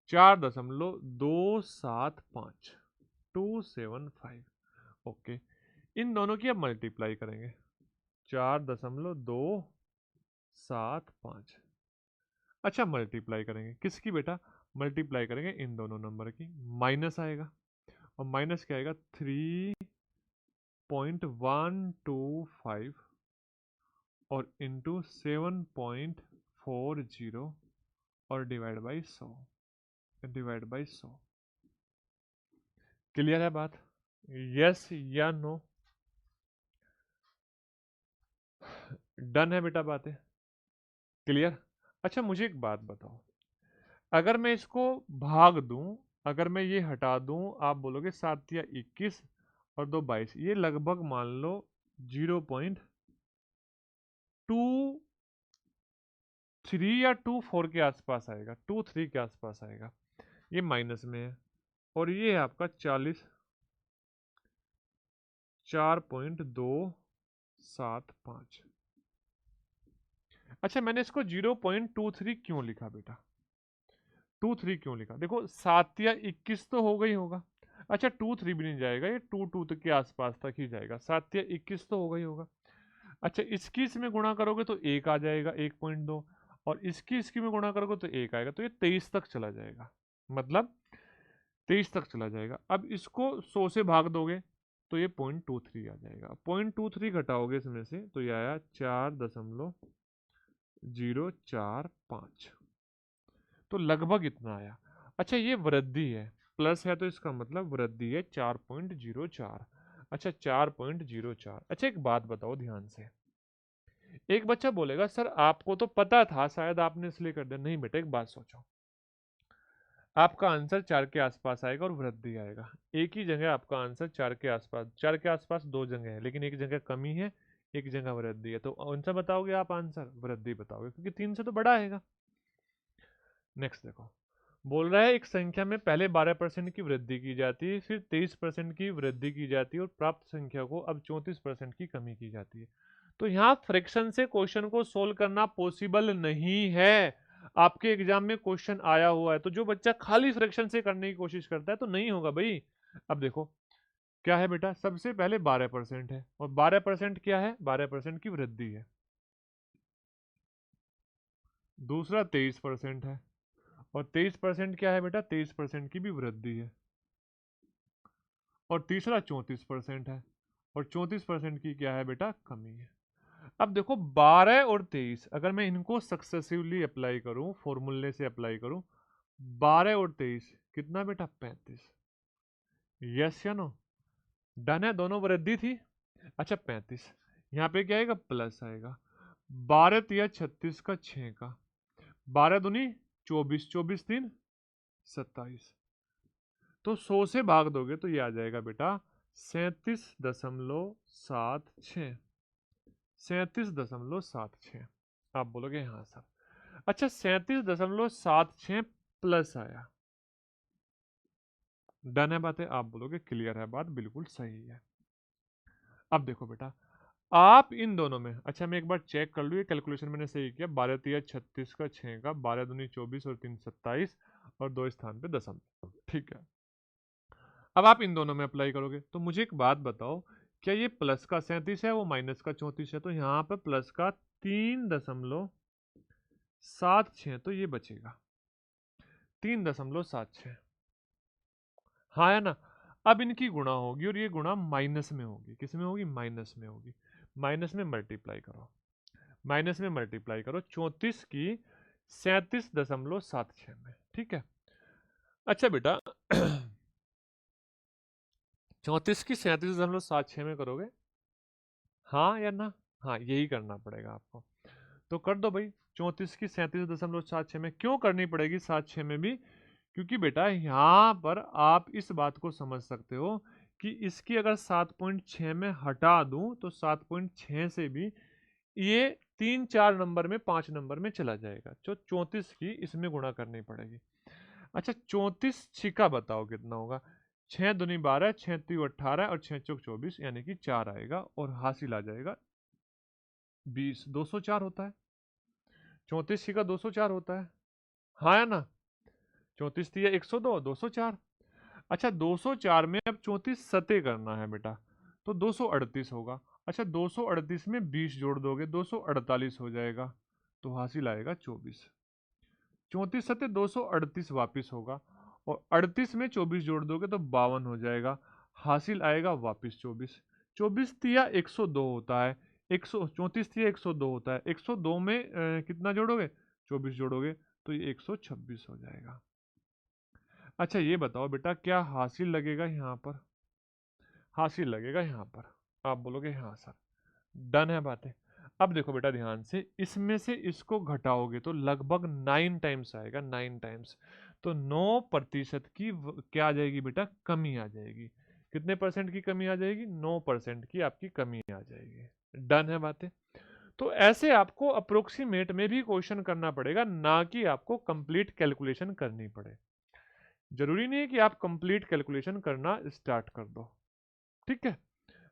4.275, 275। ओके, इन दोनों की अब मल्टीप्लाई करेंगे, 4.275। अच्छा, मल्टीप्लाई करेंगे किसकी बेटा, मल्टीप्लाई करेंगे इन दोनों नंबर की, माइनस आएगा, और माइनस क्या आएगा 3.125 और इंटू 7.40 और divide by 100, divide by 100। Clear है बात, यस या नो? डन है बेटा बातें, क्लियर। अच्छा, मुझे एक बात बताओ, अगर मैं इसको भाग दूं, अगर मैं ये हटा दूं, आप बोलोगे 7 या 21 और 2 22, ये लगभग मान लो 0.23 या 24 के आसपास आएगा, 23 के आसपास आएगा। ये माइनस में है, और ये है आपका 40, 4.275। अच्छा, मैंने इसको 0.23 क्यों लिखा बेटा, 23 क्यों लिखा, देखो 7 या 21 तो हो गई होगा। अच्छा, 23 भी नहीं जाएगा, ये 22 तक के आसपास तक ही जाएगा, 7 या 21 तो होगा ही होगा। अच्छा, इसकी इसमें गुणा करोगे तो 1 आ जाएगा, 1.2, और इसकी इसकी में गुणा करोगे तो 1 आएगा, तो ये 23 तक चला जाएगा, मतलब 23 तक चला जाएगा। अब इसको 100 से भाग दोगे तो ये 0.23 आ जाएगा, 0.23 घटाओगे इसमें से तो ये आया 4.045, तो लगभग इतना आया। अच्छा, ये वृद्धि है, प्लस है तो इसका मतलब वृद्धि है 4.04। अच्छा, 4.04। अच्छा, एक बात बताओ ध्यान से, एक बच्चा बोलेगा सर आपको तो पता था, शायद आपने इसलिए कर दिया। नहीं बेटा, एक बात सोचो, आपका आंसर 4 के आसपास आएगा और वृद्धि आएगा। एक ही जगह आपका आंसर 4 के आसपास, 4 के आसपास 2 जगह है, लेकिन एक जगह कमी है, एक जगह वृद्धि है, तो कौन सा बताओगे आप आंसर, वृद्धि बताओगे, क्योंकि 3 से तो बड़ा आएगा। नेक्स्ट देखो, बोल रहा है एक संख्या में पहले 12% की वृद्धि की जाती है, फिर 23% की वृद्धि की जाती है और प्राप्त संख्या को अब 34% की कमी की जाती है। तो यहाँ फ्रैक्शन से क्वेश्चन को सोल्व करना पॉसिबल नहीं है। आपके एग्जाम में क्वेश्चन आया हुआ है, तो जो बच्चा खाली फ्रैक्शन से करने की कोशिश करता है तो नहीं होगा भाई। अब देखो क्या है बेटा, सबसे पहले 12% है, और 12% क्या है, 12% की वृद्धि है। दूसरा 23% है, और 23% क्या है बेटा, 23% की भी वृद्धि है। और तीसरा 34% है, और 34% की क्या है बेटा, कमी है। अब देखो 12 और 23, अगर मैं इनको सक्सेसिवली अप्लाई करूं, फॉर्मूले से अप्लाई करूं, 12 और 23 कितना बेटा, 35। यस या नो? डन है, दोनों वृद्धि थी। अच्छा, 35, यहाँ पे क्या आएगा, प्लस आएगा। 12 तिया 36 का 6 का, 12 दूनी 24, 24 3 27। तो 100 से भाग दोगे तो ये आ जाएगा बेटा 37.76। 37.76। आप बोलोगे हाँ सर। अच्छा 37.76 प्लस आया, डन है बात है, आप बोलोगे क्लियर है बात, बिल्कुल सही है। अब देखो बेटा, आप इन दोनों में, अच्छा मैं एक बार चेक कर लूँ ये कैलकुलेशन मैंने सही किया। 12 तिया 36 का 6 का, 12 दूनी 24 और 3 27 और 2 स्थान पे दशमलव, ठीक है। अब आप इन दोनों में अप्लाई करोगे तो मुझे एक बात बताओ, क्या ये प्लस का 37 है वो माइनस का 34 है? तो यहाँ पे प्लस का 3.76, तो ये बचेगा 3.76। हाँ है ना। अब इनकी गुणा होगी और ये गुणा माइनस में होगी, किस में होगी, माइनस में होगी। माइनस में मल्टीप्लाई करो, माइनस में मल्टीप्लाई करो 34 की 37.76 में, ठीक है। अच्छा बेटा 34 की 37.76 में करोगे, हाँ या ना? हाँ यही करना पड़ेगा आपको, तो कर दो भाई। 34 की 37.76 में क्यों करनी पड़ेगी 76 में भी? क्योंकि बेटा यहाँ पर आप इस बात को समझ सकते हो कि इसकी अगर 7.6 में हटा दूं तो 7.6 से भी ये 3-4 नंबर में 5 नंबर में चला जाएगा, तो 34 की इसमें गुणा करनी पड़ेगी। अच्छा 34 छिका बताओ कितना होगा? 6 दूनी 12, 6 तीन 18 और 6 चौक 24, यानी कि 4 आएगा और हासिल आ जाएगा 20। 204 होता है 34 छिका, 204 होता है, हाँ या ना? 34 तिया 102, 204। अच्छा 204 में अब 34 सते करना है बेटा, तो 238 होगा। अच्छा 238 में 20 जोड़ दोगे 248 हो जाएगा, तो हासिल आएगा 24। 34 सते 238 वापिस होगा, और 38 में 24 जोड़ दोगे तो 52 हो जाएगा, हासिल आएगा वापिस 24। 24 तिया 102 होता है, 34 तिया 102 होता है, 102 में कितना जोड़ोगे, 24 जोड़ोगे, तो ये 126 हो जाएगा। अच्छा ये बताओ बेटा, क्या हासिल लगेगा यहाँ पर? हासिल लगेगा यहाँ पर, आप बोलोगे हाँ सर, डन है बातें। अब देखो बेटा ध्यान से, इसमें से इसको घटाओगे तो लगभग 9 टाइम्स आएगा, 9 टाइम्स, तो 9% की क्या आ जाएगी बेटा, कमी आ जाएगी। कितने परसेंट की कमी आ जाएगी? 9% की आपकी कमी आ जाएगी, डन है बातें। तो ऐसे आपको अप्रोक्सीमेट में भी क्वेश्चन करना पड़ेगा, ना कि आपको कंप्लीट कैलकुलेशन करनी पड़े। जरूरी नहीं है कि आप कंप्लीट कैलकुलेशन करना स्टार्ट कर दो, ठीक है,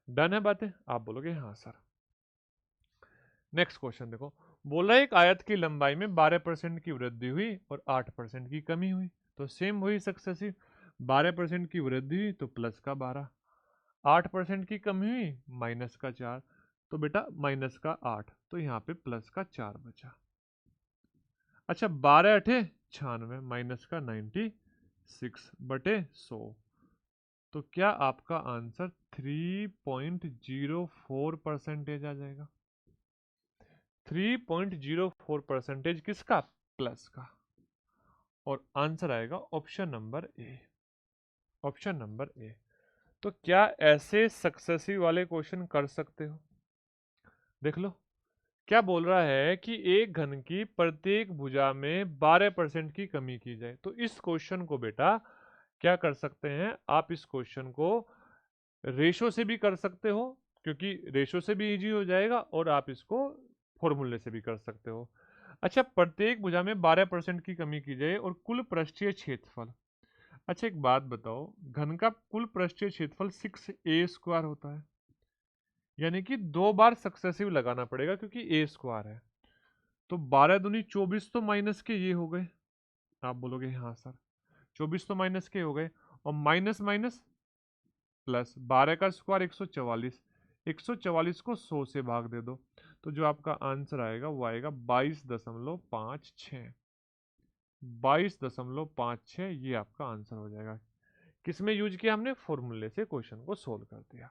डन है बातें, आप बोलोगे हाँ सर। नेक्स्ट क्वेश्चन देखो, बोला एक आयत की लंबाई में 12% की वृद्धि हुई और 8% की कमी हुई, तो सेम वही सक्सेसिव, 12% की वृद्धि हुई तो प्लस का 12, 8% की कमी हुई माइनस का 4, तो बेटा माइनस का 8, तो यहाँ पे प्लस का 4 बचा। अच्छा 12 अठे 96, माइनस का 96 बटे 100, तो क्या आपका आंसर 3.04% आ जाएगा? 3.04% किसका? प्लस का, और आंसर आएगा option number A, option number A. तो क्या ऐसे सक्सेसिव वाले क्वेश्चन कर सकते हो? देख लो, क्या बोल रहा है कि एक घन की प्रत्येक भुजा में 12% की कमी की जाए, तो इस क्वेश्चन को बेटा क्या कर सकते हैं आप, इस क्वेश्चन को रेशो से भी कर सकते हो, क्योंकि रेशो से भी इजी हो जाएगा, और आप इसको फॉर्मूले से भी कर सकते हो। अच्छा प्रत्येक भुजा में 12% की कमी की जाए और कुल पृष्ठीय क्षेत्रफल, अच्छा एक बात बताओ, घन का कुल पृष्ठीय क्षेत्रफल 6a² होता है, यानी कि 2 बार सक्सेसिव लगाना पड़ेगा क्योंकि a² है, तो 12 दूनी 24 तो माइनस के ये हो गए, आप बोलोगे हाँ सर, 24 तो माइनस के हो गए, और माइनस माइनस प्लस, 12 का स्क्वायर 144, 144 को 100 से भाग दे दो, तो जो आपका आंसर आएगा वो आएगा 22.56, 22.56, ये आपका आंसर हो जाएगा। किसमें यूज किया हमने? फॉर्मूले से क्वेश्चन को सोल्व कर दिया,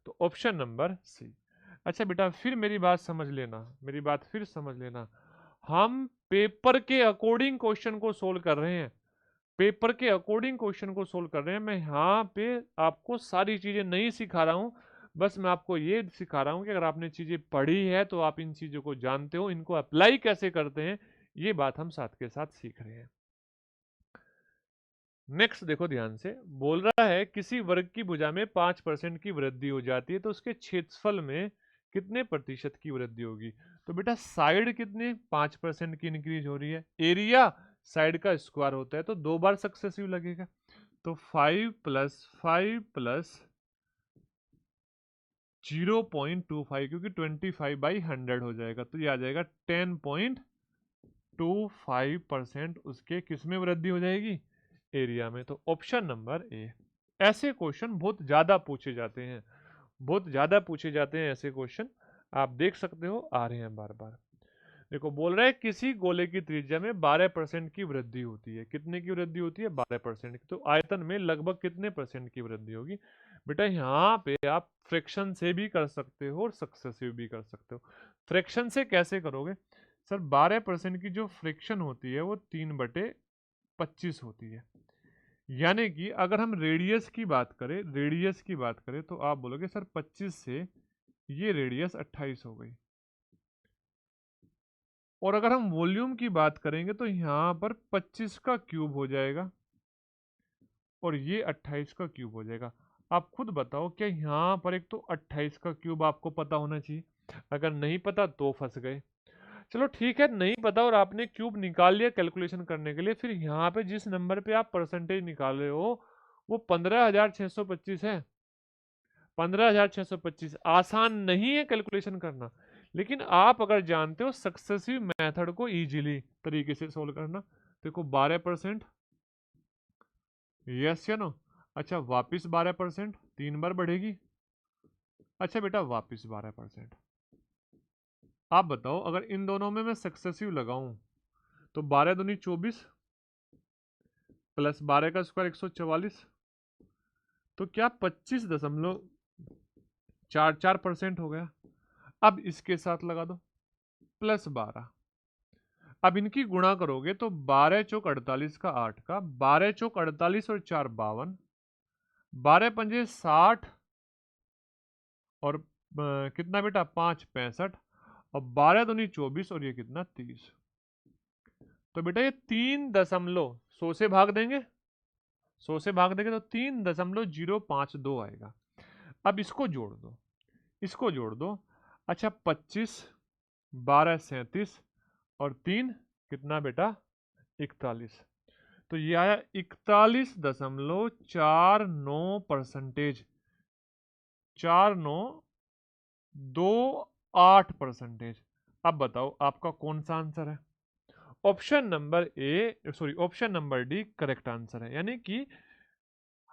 तो ऑप्शन नंबर सी। अच्छा बेटा फिर मेरी बात समझ लेना, मेरी बात फिर समझ लेना, हम पेपर के अकॉर्डिंग क्वेश्चन को सोल्व कर रहे हैं, पेपर के अकॉर्डिंग क्वेश्चन को सोल्व कर रहे हैं। मैं यहाँ पे आपको सारी चीजें नहीं सिखा रहा हूँ, बस मैं आपको ये सिखा रहा हूँ कि अगर आपने चीज़ें पढ़ी है तो आप इन चीज़ों को जानते हो, इनको अप्लाई कैसे करते हैं, ये बात हम साथ के साथ सीख रहे हैं। नेक्स्ट देखो ध्यान से, बोल रहा है किसी वर्ग की भुजा में 5% की वृद्धि हो जाती है तो उसके क्षेत्रफल में कितने प्रतिशत की वृद्धि होगी। तो बेटा साइड कितने 5% की इंक्रीज हो रही है, एरिया साइड का स्क्वायर होता है तो 2 बार सक्सेसिव लगेगा। तो 5 + 5 + 0.25 क्योंकि 25/100 हो जाएगा तो ये आ जाएगा 10.25% उसके किस में वृद्धि हो जाएगी, एरिया में। तो ऑप्शन नंबर ए। ऐसे क्वेश्चन बहुत ज्यादा पूछे जाते हैं, बहुत ज्यादा पूछे जाते हैं ऐसे क्वेश्चन, आप देख सकते हो आ रहे हैं बार बार। देखो बोल रहा है किसी गोले की त्रिज्या में 12% की वृद्धि होती है, कितने की वृद्धि होती है 12% की, तो आयतन में लगभग कितने परसेंट की वृद्धि होगी। बेटा यहाँ पे आप फ्रैक्शन से भी कर सकते हो और सक्सेसिव भी कर सकते हो। फ्रैक्शन से कैसे करोगे सर, 12% की जो फ्रैक्शन होती है वो 3/25 होती है, यानी कि अगर हम रेडियस की बात करें, रेडियस की बात करें तो आप बोलोगे सर 25 से ये रेडियस 28 हो गई। और अगर हम वॉल्यूम की बात करेंगे तो यहाँ पर 25 का क्यूब हो जाएगा और ये 28 का क्यूब हो जाएगा। आप खुद बताओ क्या यहाँ पर एक तो 28 का क्यूब आपको पता होना चाहिए, अगर नहीं पता तो फंस गए। चलो ठीक है, नहीं पता और आपने क्यूब निकाल लिया कैलकुलेशन करने के लिए, फिर यहाँ पे जिस नंबर पे आप परसेंटेज निकाल रहे हो वो 15,625 है। 15,625 आसान नहीं है कैलकुलेशन करना, लेकिन आप अगर जानते हो सक्सेसिव मेथड को इजीली तरीके से सोल्व करना। देखो 12%, यस या नो। अच्छा वापिस 12%, 3 बार बढ़ेगी। अच्छा बेटा वापिस 12%। आप बताओ अगर इन दोनों में मैं सक्सेसिव लगाऊं तो 12 दूनी 24 प्लस 12 का स्क्वायर 144, तो क्या 25.44% हो गया। अब इसके साथ लगा दो प्लस 12, अब इनकी गुणा करोगे तो 12 चौक 48 का 8 का, 12 चौक 48 और 4 52, 12 पंजे 60 और कितना बेटा 5 65, और 12 दूनी 24 और ये कितना 30। तो बेटा ये 3 दशमलव 100 से भाग देंगे, 100 से भाग देंगे तो 3.052 आएगा। अब इसको जोड़ दो, इसको जोड़ दो। अच्छा 25, 12 37 और 3 कितना बेटा 41, तो ये आया 41.49%, 4928%। अब बताओ आपका कौन सा आंसर है। Option number A, sorry option number D correct answer है, यानी कि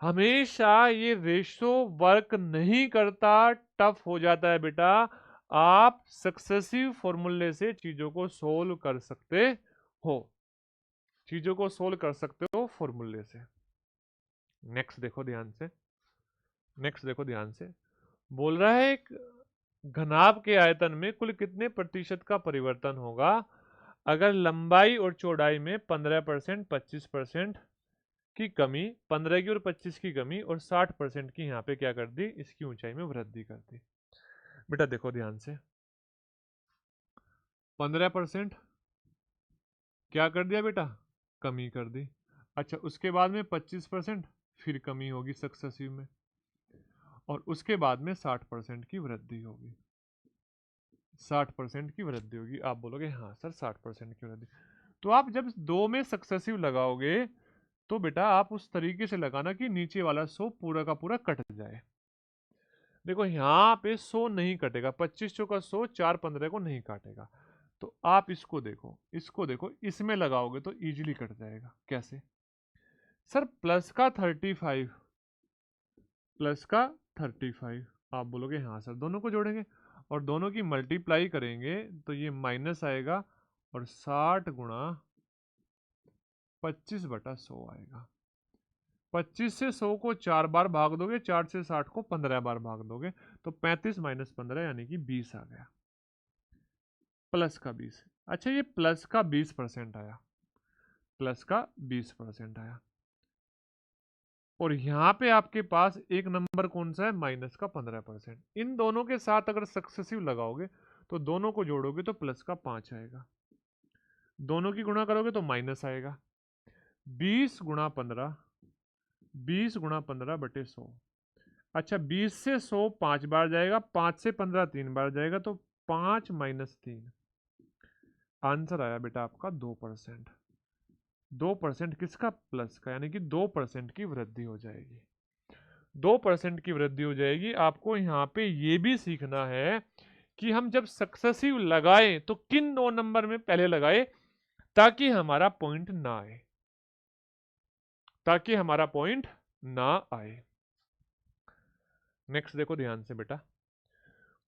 हमेशा ये रेशो वर्क नहीं करता, टफ हो जाता है बेटा। आप सक्सेसिव फॉर्मूले से चीजों को सोल्व कर सकते हो, चीजों को सोल्व कर सकते हो फॉर्मूले से। नेक्स्ट देखो ध्यान से, नेक्स्ट देखो ध्यान से, बोल रहा है एक घनाभ के आयतन में कुल कितने प्रतिशत का परिवर्तन होगा अगर लंबाई और चौड़ाई में 15%, 25% की कमी, 15 की और 25 की कमी और 60% की यहाँ पे क्या कर दी, इसकी ऊंचाई में वृद्धि कर दी। बेटा देखो ध्यान से, 15% क्या कर दिया बेटा, कमी कर दी। अच्छा उसके बाद में 25% फिर कमी होगी सक्सेसिव में, और उसके बाद में 60% की वृद्धि होगी, 60% की वृद्धि होगी। आप बोलोगे हाँ सर 60% की वृद्धि, तो आप जब दो में सक्सेसिव लगाओगे तो बेटा आप उस तरीके से लगाना कि नीचे वाला 100 पूरा का पूरा कट जाए। देखो यहाँ पे 100 नहीं कटेगा, 25 चौका 100, 4 15 को नहीं काटेगा। तो आप इसको देखो, इसको देखो, इसमें लगाओगे तो इजीली कट जाएगा। कैसे सर, प्लस का 35, प्लस का 35, आप बोलोगे हाँ सर, दोनों को जोड़ेंगे और दोनों की मल्टीप्लाई करेंगे तो ये माइनस आएगा और 60 गुणा 25/100 आएगा। 25 से 100 को 4 बार भाग दोगे, 4 से 60 को 15 बार भाग दोगे, तो 35 - 15 यानी कि 20 आ गया, प्लस का 20। अच्छा ये प्लस का 20% आया, प्लस का 20% आया। और यहाँ पे आपके पास एक नंबर कौन सा है, माइनस का 15%। इन दोनों के साथ अगर सक्सेसिव लगाओगे तो दोनों को जोड़ोगे तो प्लस का 5 आएगा, दोनों की गुणा करोगे तो माइनस आएगा। 20 × 15, 20 × 15/100। अच्छा, 20 से 100 5 बार जाएगा, 5 से 15 3 बार जाएगा, तो 5 - 3, आंसर आया बेटा आपका 2%। 2% किसका, प्लस का, यानी कि 2% की वृद्धि हो जाएगी। 2% की वृद्धि हो जाएगी। आपको यहाँ पे ये भी सीखना है कि हम जब सक्सेसिव लगाएं तो किन दो नंबर में पहले लगाएं ताकि हमारा पॉइंट ना आए, ताकि हमारा पॉइंट ना आए। नेक्स्ट देखो ध्यान से बेटा,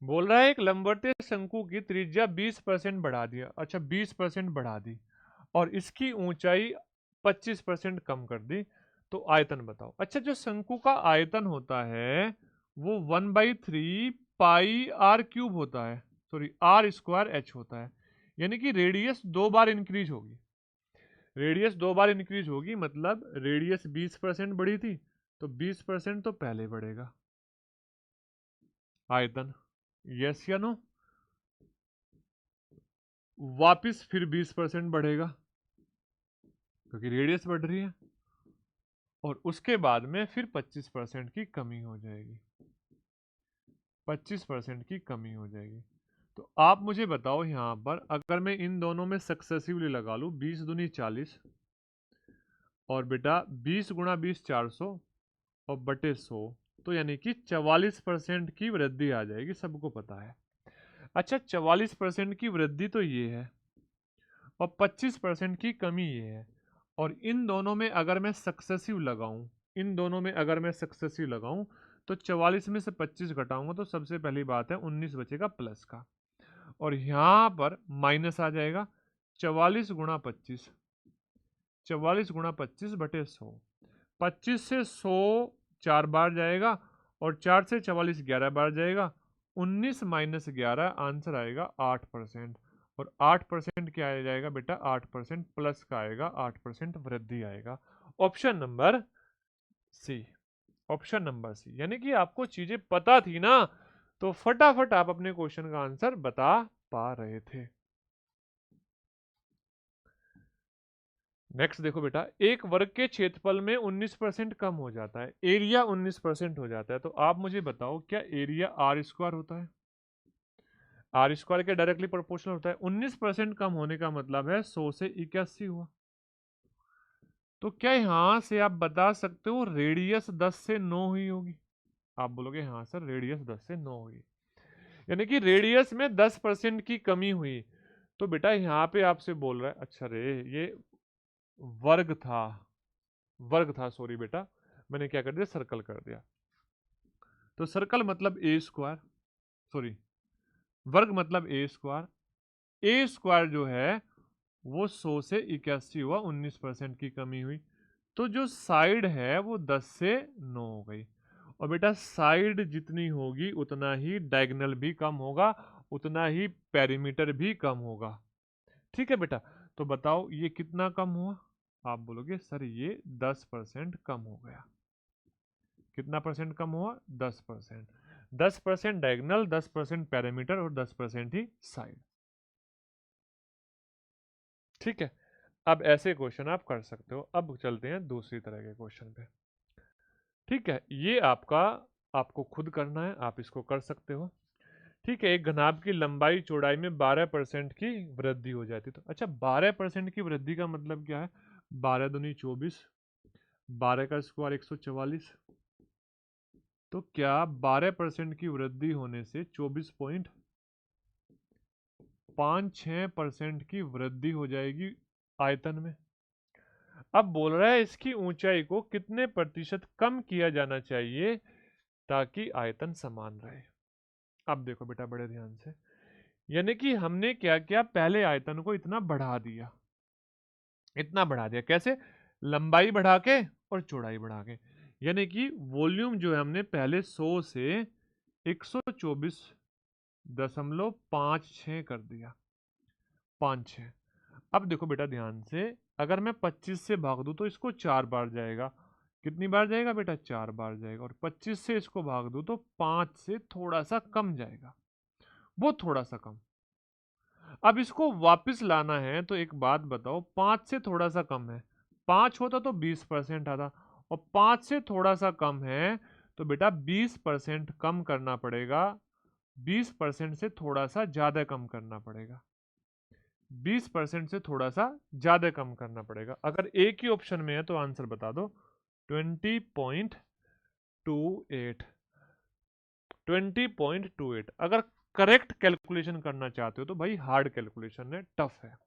बोल रहा है एक लंबवतीय शंकु की त्रिज्या 20% बढ़ा दिया। अच्छा, 20% बढ़ा दी और इसकी ऊंचाई 25% कम कर दी, तो आयतन बताओ। अच्छा, जो शंकु का आयतन होता है वो 1/3 पाई आर क्यूब होता है, सॉरी r²h होता है, यानी कि रेडियस 2 बार इंक्रीज होगी। रेडियस 2 बार इंक्रीज होगी मतलब रेडियस 20% बढ़ी थी तो 20% तो पहले बढ़ेगा। आयतन यस या नो, वापिस फिर 20% बढ़ेगा क्योंकि रेडियस बढ़ रही है, और उसके बाद में फिर 25% की कमी हो जाएगी, 25% की कमी हो जाएगी। तो आप मुझे बताओ यहां पर अगर मैं इन दोनों में सक्सेसिवली लगा लूं, 20 दूनी 40 और बेटा 20 × 20 400 और बटे 100, तो यानी कि 44% की वृद्धि आ जाएगी, सबको पता है। अच्छा, 44% की वृद्धि तो ये है और 25% की कमी ये है, और इन दोनों में अगर मैं सक्सेसिव लगाऊं, इन दोनों में अगर मैं सक्सेसिव लगाऊं तो 44 में से 25 घटाऊंगा तो सबसे पहली बात है 19 बचेगा प्लस का, और यहां पर माइनस आ जाएगा 44 × 25, 44 × 25 बटे 100। 25 से 100 4 बार जाएगा और 4 से 44 11 बार जाएगा, 19 - 11 आंसर आएगा 8%, और 8% क्या आ जाएगा बेटा, 8% प्लस का आएगा, 8% वृद्धि आएगा। Option number C, option number C, यानी कि आपको चीजें पता थी ना तो फटाफट आप अपने क्वेश्चन का आंसर बता पा रहे थे। नेक्स्ट देखो बेटा, एक वर्ग के क्षेत्रफल में 19% कम हो जाता है, एरिया 19% हो जाता है, तो आप मुझे बताओ क्या एरिया r² होता है, r² के डायरेक्टली प्रोपोर्शनल होता है। 19% कम होने का मतलब है 100 से 81 हुआ, तो क्या यहां से आप बता सकते हो रेडियस 10 से 9 हुई होगी। आप बोलोगे हाँ सर रेडियस 10 से 9 हुई, यानी कि रेडियस में 10% की कमी हुई। तो बेटा यहाँ पे आपसे बोल रहा है, अच्छा रे ये वर्ग था, वर्ग था, सॉरी बेटा मैंने क्या कर दिया, सर्कल कर दिया। तो सर्कल मतलब a², सॉरी वर्ग मतलब a², a² जो है वो 100 से 81 हुआ, 19% की कमी हुई, तो जो साइड है वो 10 से 9 हो गई। और बेटा साइड जितनी होगी उतना ही डायगोनल भी कम होगा, उतना ही पेरीमीटर भी कम होगा। ठीक है बेटा, तो बताओ ये कितना कम हुआ, आप बोलोगे सर ये 10% कम हो गया। कितना परसेंट कम हुआ, 10%। 10% डायगोनल, 10% पैरामीटर और 10% ही साइड। ठीक है, अब ऐसे क्वेश्चन आप कर सकते हो। अब चलते हैं दूसरी तरह के क्वेश्चन पे। ठीक है, ये आपको खुद करना है, आप इसको कर सकते हो। ठीक है, एक घनाभ की लंबाई चौड़ाई में 12% की वृद्धि हो जाती, तो अच्छा 12% की वृद्धि का मतलब क्या है, 12 दूनी 24, 12 का स्क्वायर 144, तो क्या 12% की वृद्धि होने से 24.56% की वृद्धि हो जाएगी आयतन में। अब बोल रहा है इसकी ऊंचाई को कितने प्रतिशत कम किया जाना चाहिए ताकि आयतन समान रहे। अब देखो बेटा बड़े ध्यान से, यानी कि हमने क्या किया, पहले आयतन को इतना बढ़ा दिया, इतना बढ़ा दिया, कैसे, लंबाई बढ़ा के और चौड़ाई बढ़ा के, यानी कि वॉल्यूम जो है हमने पहले 100 से 124.56 कर दिया, 5-6। अब देखो बेटा ध्यान से, अगर मैं 25 से भाग दूं तो इसको 4 बार जाएगा, कितनी बार जाएगा बेटा? 4 बार जाएगा। और 25 से इसको भाग दो तो 5 से थोड़ा सा कम जाएगा, वो थोड़ा सा कम। अब इसको वापस लाना है तो एक बात बताओ, 5 से थोड़ा सा कम है, 5 होता तो 20% आता, और 5 से थोड़ा सा कम है तो बेटा 20% कम करना पड़ेगा, 20% से थोड़ा सा ज्यादा कम करना पड़ेगा, 20% से थोड़ा सा ज्यादा कम करना पड़ेगा। अगर एक ही ऑप्शन में है तो आंसर बता दो। 20.28, 20.28। अगर करेक्ट कैलकुलेशन करना चाहते हो तो भाई हार्ड कैलकुलेशन है, टफ है,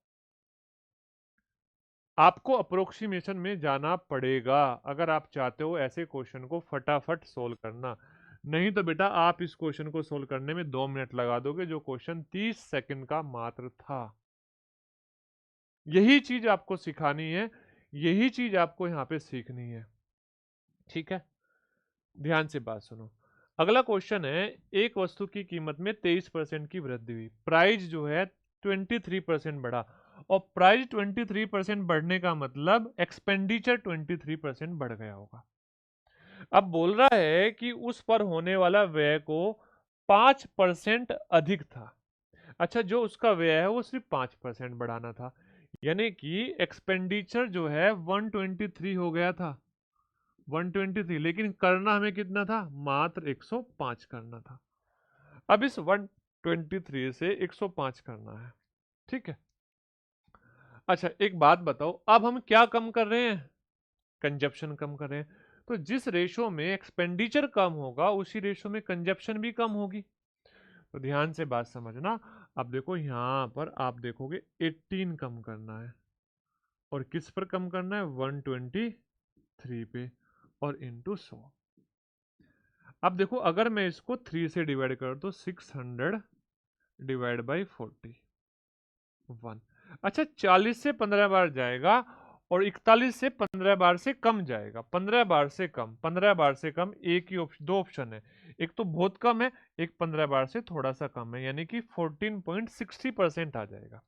आपको अप्रोक्सीमेशन में जाना पड़ेगा अगर आप चाहते हो ऐसे क्वेश्चन को फटाफट सोल्व करना। नहीं तो बेटा आप इस क्वेश्चन को सोल्व करने में 2 मिनट लगा दोगे, जो क्वेश्चन 30 सेकंड का मात्र था। यही चीज आपको सिखानी है, यही चीज आपको यहां पे सीखनी है, ठीक है? ध्यान से बात सुनो। अगला क्वेश्चन है, एक वस्तु की कीमत में 23% की वृद्धि हुई, प्राइस जो है 23% बढ़ा, और प्राइस 23% बढ़ने का मतलब एक्सपेंडिचर 23% बढ़ गया होगा। अब बोल रहा है कि उस पर होने वाला व्यय को 5% अधिक था। अच्छा, जो उसका व्यय है वो सिर्फ 5% बढ़ाना था, यानी कि एक्सपेंडिचर जो है 123 हो गया था, 123, लेकिन करना हमें कितना था? मात्र 105 करना था। अब इस 123 से 105 करना है, ठीक है? अच्छा एक बात बताओ, अब हम क्या कम कर रहे हैं? कंजप्शन कम कर रहे हैं। तो जिस रेशो में एक्सपेंडिचर कम होगा उसी रेशो में कंजप्शन भी कम होगी। तो ध्यान से बात समझना। अब देखो यहां पर आप देखोगे 18 कम करना है, और किस पर कम करना है? 123 पे, और इंटू 100। अब देखो अगर मैं इसको 3 से डिवाइड कर तो 600 डिवाइड बाई 41। अच्छा 40 से 15 बार जाएगा, और 41 से 15 बार से कम जाएगा, 15 बार से कम, 15 बार से कम, एक ही दो ऑप्शन है, एक तो बहुत कम है, एक 15 बार से थोड़ा सा कम है, यानी कि 14.60% आ जाएगा।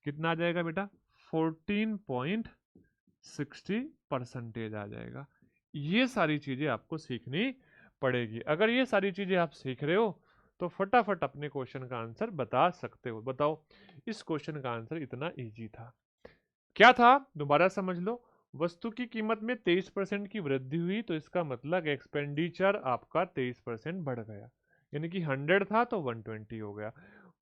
कितना आ जाएगा बेटा? 14.60% आ जाएगा। ये सारी चीजें आपको सीखनी पड़ेगी। अगर ये सारी चीजें आप सीख रहे हो तो फटाफट अपने क्वेश्चन का आंसर बता सकते हो। बताओ, इस क्वेश्चन का आंसर इतना इजी था। क्या था? दोबारा समझ लो। वस्तु की कीमत में 23% की वृद्धि हुई तो इसका मतलब एक्सपेंडिचर आपका 23% बढ़ गया, यानी कि 100 था तो 120 हो गया।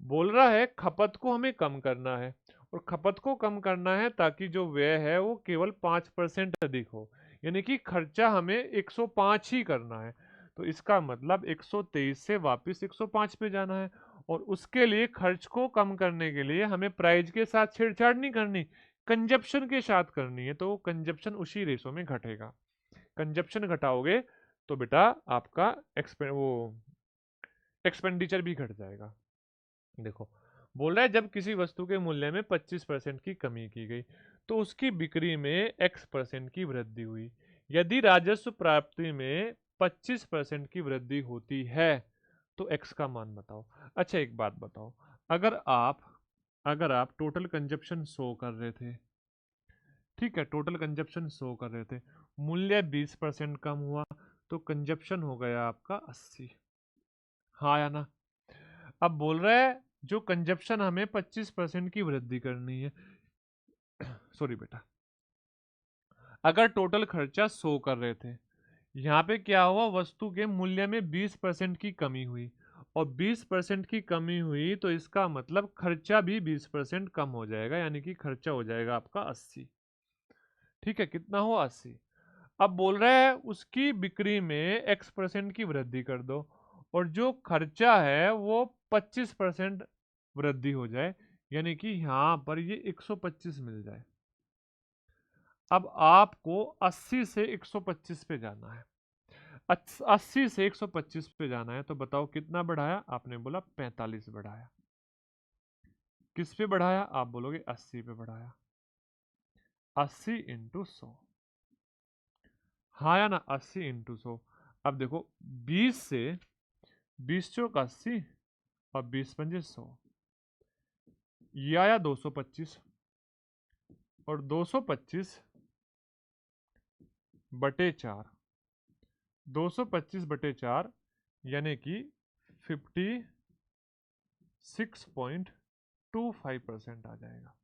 बोल रहा है खपत को हमें कम करना है, और खपत को कम करना है ताकि जो व्यय है वो केवल 5% अधिक हो, यानी कि खर्चा हमें 105 ही करना है। तो इसका मतलब 123 से वापस 105 पे जाना है, और उसके लिए खर्च को कम करने के लिए हमें प्राइस के साथ छेड़छाड़ नहीं करनी, कंजप्शन के साथ करनी है। तो कंजप्शन उसी रेशो में घटेगा, कंजप्शन घटाओगे तो बेटा आपका एक्सपेंडिचर भी घट जाएगा। देखो बोल रहा है जब किसी वस्तु के मूल्य में 25% की कमी की गई तो उसकी बिक्री में x% की वृद्धि हुई। यदि राजस्व प्राप्ति में 25% की वृद्धि होती है तो x का मान बताओ। अच्छा एक बात बताओ, अगर आप टोटल कंजप्शन शो कर रहे थे, ठीक है, टोटल कंजप्शन शो कर रहे थे, मूल्य 20% कम हुआ तो कंजप्शन हो गया आपका 80। हाँ या ना? अब बोल रहा है जो कंजप्शन हमें 25% की वृद्धि करनी है, सॉरी बेटा, अगर टोटल खर्चा 100 कर रहे थे, यहाँ पे क्या हुआ? वस्तु के मूल्य में 20% की कमी हुई, और 20% की कमी हुई तो इसका मतलब खर्चा भी 20% कम हो जाएगा, यानी कि खर्चा हो जाएगा आपका 80। ठीक है, कितना हुआ? 80। अब बोल रहा है उसकी बिक्री में x% की वृद्धि कर दो, और जो खर्चा है वो 25% वृद्धि हो जाए, यानी कि यहां पर ये 125 मिल जाए। अब आपको 80 से 125 पे जाना है, 80 से 125 पे जाना है, तो बताओ कितना बढ़ाया? आपने बोला 45 बढ़ाया। किस पे बढ़ाया? आप बोलोगे 80 पे बढ़ाया। 80 इंटू 100, हाँ या ना? 80 इंटू 100। अब देखो 20 से 20 चौक 80, और 20 पंजे 100, ये आया 225, और 225 बटे 4, 225/4 यानी कि 56.25% आ जाएगा।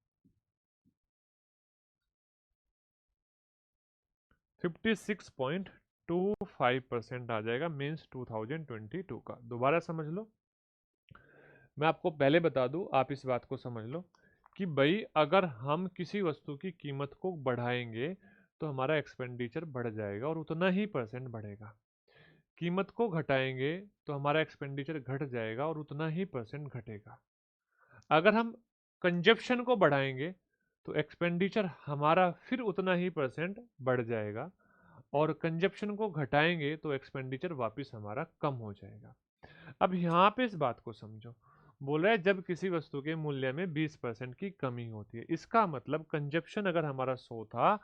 56.25% आ जाएगा मीन्स 2022 का। दोबारा समझ लो, मैं आपको पहले बता दूं, आप इस बात को समझ लो कि भाई अगर हम किसी वस्तु की कीमत को बढ़ाएंगे तो हमारा एक्सपेंडिचर बढ़ जाएगा और उतना ही परसेंट बढ़ेगा। कीमत को घटाएंगे तो हमारा एक्सपेंडिचर घट जाएगा और उतना ही परसेंट घटेगा। अगर हम कंजप्शन को बढ़ाएंगे तो एक्सपेंडिचर हमारा फिर उतना ही परसेंट बढ़ जाएगा और कंजप्शन को घटाएंगे तो एक्सपेंडिचर वापस हमारा कम हो जाएगा। अब यहाँ पे इस बात को समझो, बोल रहा है जब किसी वस्तु के मूल्य में 20% की कमी होती है, इसका मतलब कंजप्शन अगर हमारा 100 था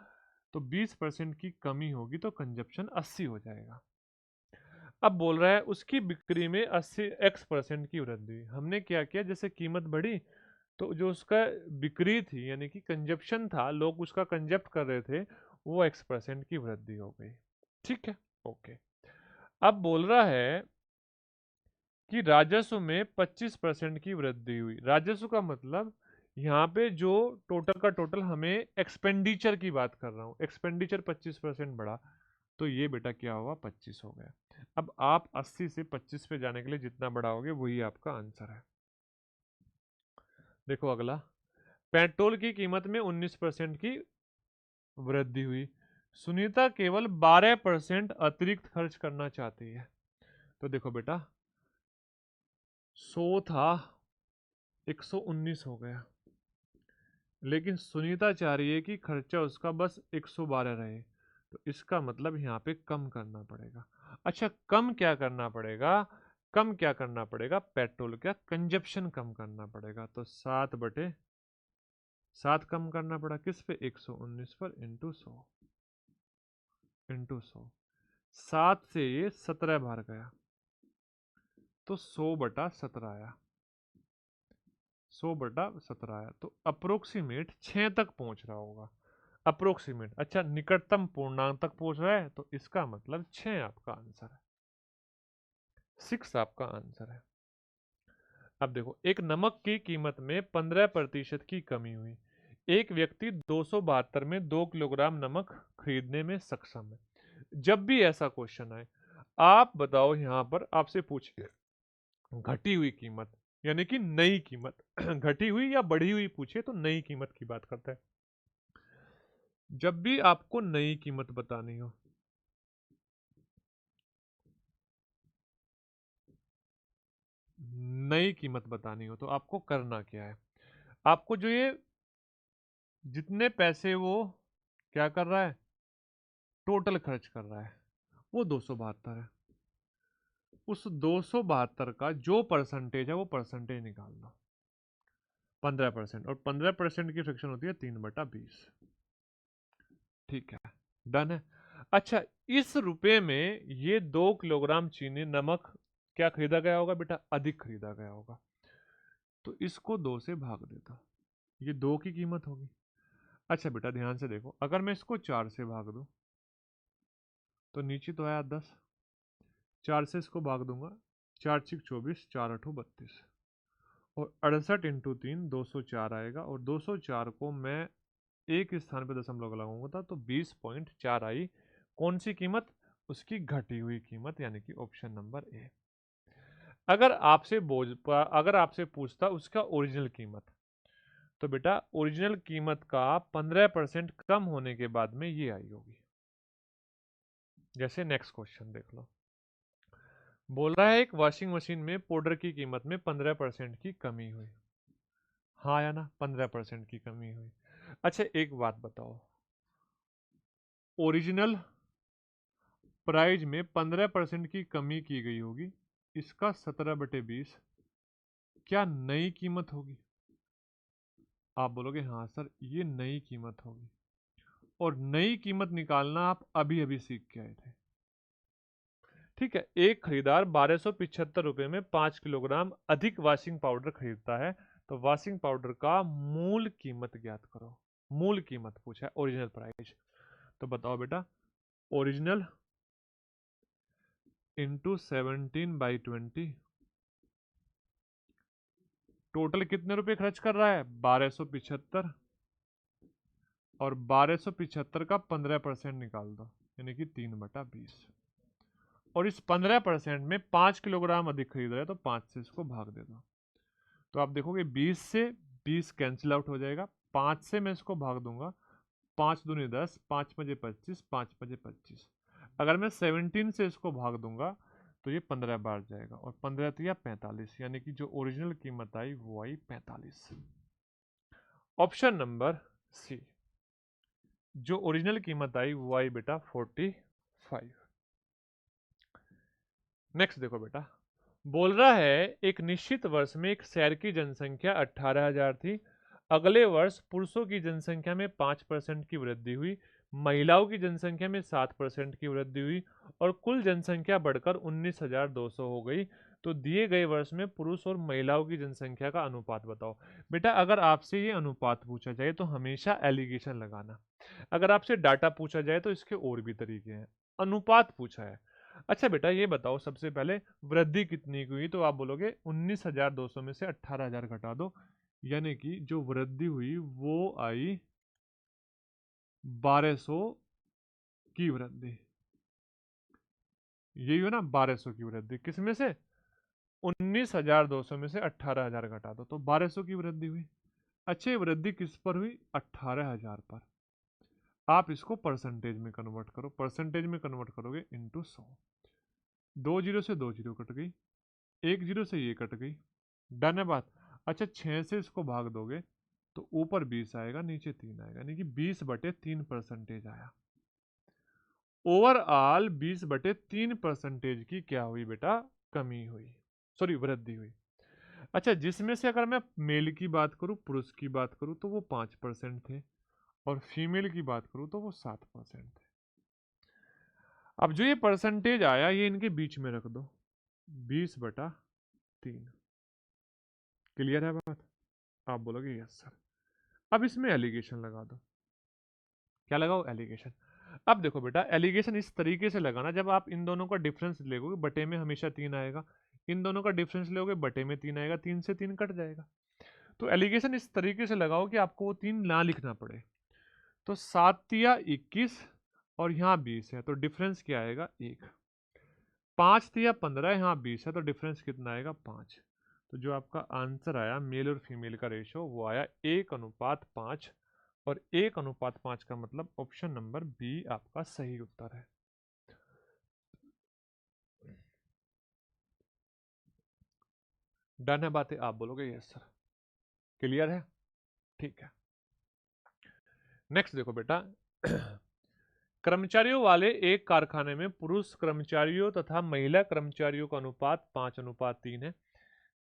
तो 20% की कमी होगी तो कंजप्शन 80 हो जाएगा। अब बोल रहा है उसकी बिक्री में 80x% की वृद्धि हुई। हमने क्या किया, जैसे कीमत बढ़ी तो जो उसका बिक्री थी यानी कि कंजप्शन था, लोग उसका कंजप्ट कर रहे थे, वो x% की वृद्धि हो गई। ठीक है, ओके। अब बोल रहा है कि राजस्व में 25% की वृद्धि हुई। राजस्व का मतलब यहाँ पे जो टोटल का टोटल, हमें एक्सपेंडिचर की बात कर रहा हूँ, एक्सपेंडिचर 25% बढ़ा तो ये बेटा क्या होगा, 25 हो गया। अब आप 80 से 25 पे जाने के लिए जितना बढ़ाओगे वही आपका आंसर है। देखो अगला, पेट्रोल की कीमत में 19% की वृद्धि हुई। सुनीता केवल 12% अतिरिक्त खर्च करना चाहती है। तो देखो बेटा, 100 था, 119 हो गया, लेकिन सुनीता चाह रही है कि खर्चा उसका बस 112 रहे, तो इसका मतलब यहाँ पे कम करना पड़ेगा। अच्छा, कम क्या करना पड़ेगा, कम क्या करना पड़ेगा, पेट्रोल का कंजप्शन कम करना पड़ेगा। तो 7 कम करना पड़ा किस पे, 119 पर, इंटू 100, इंटू 100। 7 से ये 17 बाहर गया तो 100/17 आया, 100/17 आया, तो अप्रोक्सीमेट 6 तक पहुंच रहा होगा। अप्रोक्सीमेट, अच्छा निकटतम पूर्णांक तक पहुंच रहा है तो इसका मतलब 6 आपका आंसर है, 6 आपका आंसर है। अब देखो, एक नमक की कीमत में 15% की कमी हुई। एक व्यक्ति 272 में 2 किलोग्राम नमक खरीदने में सक्षम है। जब भी ऐसा क्वेश्चन आए, आप बताओ, यहां पर आपसे पूछे घटी हुई कीमत यानी कि नई कीमत घटी हुई या बढ़ी हुई पूछे तो नई कीमत की बात करता है। जब भी आपको नई कीमत बतानी हो, नई कीमत बतानी हो तो आपको करना क्या है, आपको जो ये जितने पैसे वो क्या कर रहा है, टोटल खर्च कर रहा है, वो 272 है। उस 272 का जो परसेंटेज है वो परसेंटेज निकाल दो, 15%, और 15% की फ्रैक्शन होती है 3/20। ठीक है, डन है। अच्छा, इस रुपए में ये 2 किलोग्राम चीनी नमक क्या खरीदा गया होगा बेटा, अधिक खरीदा गया होगा, तो इसको 2 से भाग देता, ये 2 की कीमत होगी। अच्छा बेटा ध्यान से देखो, अगर मैं इसको 4 से भाग दूं तो नीचे तो आया 10, 4 से इसको भाग दूंगा, 4×6 = 24, 4×8 = 32, और 68 × 3 204 आएगा, और 204 को मैं एक स्थान पे दशमलव लगाऊंगा तो 20.4 आई। कौन सी कीमत, उसकी घटी हुई कीमत, यानी कि ऑप्शन नंबर ए। अगर आपसे पूछता उसका ओरिजिनल कीमत, तो बेटा ओरिजिनल कीमत का 15% कम होने के बाद में ये आई होगी। जैसे नेक्स्ट क्वेश्चन देख लो, बोल रहा है एक वॉशिंग मशीन में पाउडर की कीमत में 15% की कमी हुई। हाँ या ना, 15% की कमी हुई। अच्छा एक बात बताओ, ओरिजिनल प्राइस में 15% की कमी की गई होगी, इसका 17/20 क्या नई कीमत होगी? आप बोलोगे हाँ सर ये नई कीमत होगी, और नई कीमत निकालना आप अभी अभी सीख के आए थे। ठीक है, एक खरीदार 1275 रुपए में 5 किलोग्राम अधिक वॉशिंग पाउडर खरीदता है, तो वॉशिंग पाउडर का मूल कीमत ज्ञात करो। मूल कीमत पूछा है, ओरिजिनल प्राइस। तो बताओ बेटा, ओरिजिनल इंटू 17/20, टोटल कितने रुपए खर्च कर रहा है? 1275, और 1275 का 15% निकाल दो, यानी कि 3/20, और इस 15% में 5 किलोग्राम अधिक खरीद रहे हैं तो 5 से इसको भाग दे दो। तो आप देखोगे 20 से 20 कैंसिल आउट हो जाएगा, 5 से मैं इसको भाग दूंगा, 5 दूनी 10, 5 पजे 25, 5 पजे 25। अगर मैं 17 से इसको भाग दूंगा तो ये 15 बार जाएगा, और 15 तो या 45, यानी कि जो ओरिजिनल कीमत आई वो आई 45। ऑप्शन नंबर सी, जो ओरिजिनल कीमत आई वो आई बेटा 45। नेक्स्ट देखो बेटा, बोल रहा है एक निश्चित वर्ष में एक शहर की जनसंख्या 18,000 थी, अगले वर्ष पुरुषों की जनसंख्या में 5% की वृद्धि हुई, महिलाओं की जनसंख्या में 7% की वृद्धि हुई, और कुल जनसंख्या बढ़कर 19,200 हो गई। तो दिए गए वर्ष में पुरुष और महिलाओं की जनसंख्या का अनुपात बताओ। बेटा अगर आपसे ये अनुपात पूछा जाए तो हमेशा एलिगेशन लगाना, अगर आपसे डाटा पूछा जाए तो इसके और भी तरीके हैं। अनुपात पूछा है, अच्छा बेटा ये बताओ सबसे पहले वृद्धि कितनी की हुई, तो आप बोलोगे 19,200 में से 18,000 घटा दो, यानी कि जो वृद्धि हुई वो आई 1200 की वृद्धि। यही हो ना, 1200 की वृद्धि, किसमें से? 19,200 में से 18,000 घटा दो तो 1200 की वृद्धि हुई। अच्छा ये वृद्धि किस पर हुई? 18,000 पर। आप इसको परसेंटेज में कन्वर्ट करो, परसेंटेज में कन्वर्ट करोगे इंटू 100, 2 जीरो से 2 जीरो कट गई, 1 जीरो से ये कट गई, डन है बात। अच्छा 6 से इसको भाग दोगे तो ऊपर 20 आएगा, नीचे 3 आएगा, यानी कि 20/3% आया। ओवरऑल 20/3% की क्या हुई बेटा? कमी हुई, सॉरी वृद्धि हुई। अच्छा जिसमें से अगर मैं मेल की बात करूं, पुरुष की बात करूं तो वो 5% थे, और फीमेल की बात करूं तो वो 7% थे। अब जो ये परसेंटेज आया ये इनके बीच में रख दो, 20/3। क्लियर है बात? आप बोलोगे यस सर। अब इसमें एलिगेशन लगा दो। क्या लगाओ? एलिगेशन। अब देखो बेटा एलिगेशन इस तरीके से लगाना, जब आप इन दोनों का डिफरेंस लोगे बटे में हमेशा 3 आएगा, इन दोनों का डिफरेंस लोगे बटे में 3 आएगा, 3 से 3 कट जाएगा। तो एलिगेशन इस तरीके से लगाओ कि आपको वो 3 ना लिखना पड़े। तो 7 या 21 और यहाँ 20 है तो डिफरेंस क्या आएगा? 1। 5 या 15, यहाँ 20 है तो डिफरेंस कितना आएगा? 5। तो जो आपका आंसर आया मेल और फीमेल का रेशो वो आया 1:5, और 1:5 का मतलब ऑप्शन नंबर बी आपका सही उत्तर है। डन है बातें? आप बोलोगे यस सर। क्लियर है? ठीक है। नेक्स्ट देखो बेटा, कर्मचारियों वाले एक कारखाने में पुरुष कर्मचारियों तथा महिला कर्मचारियों का अनुपात 5:3 है।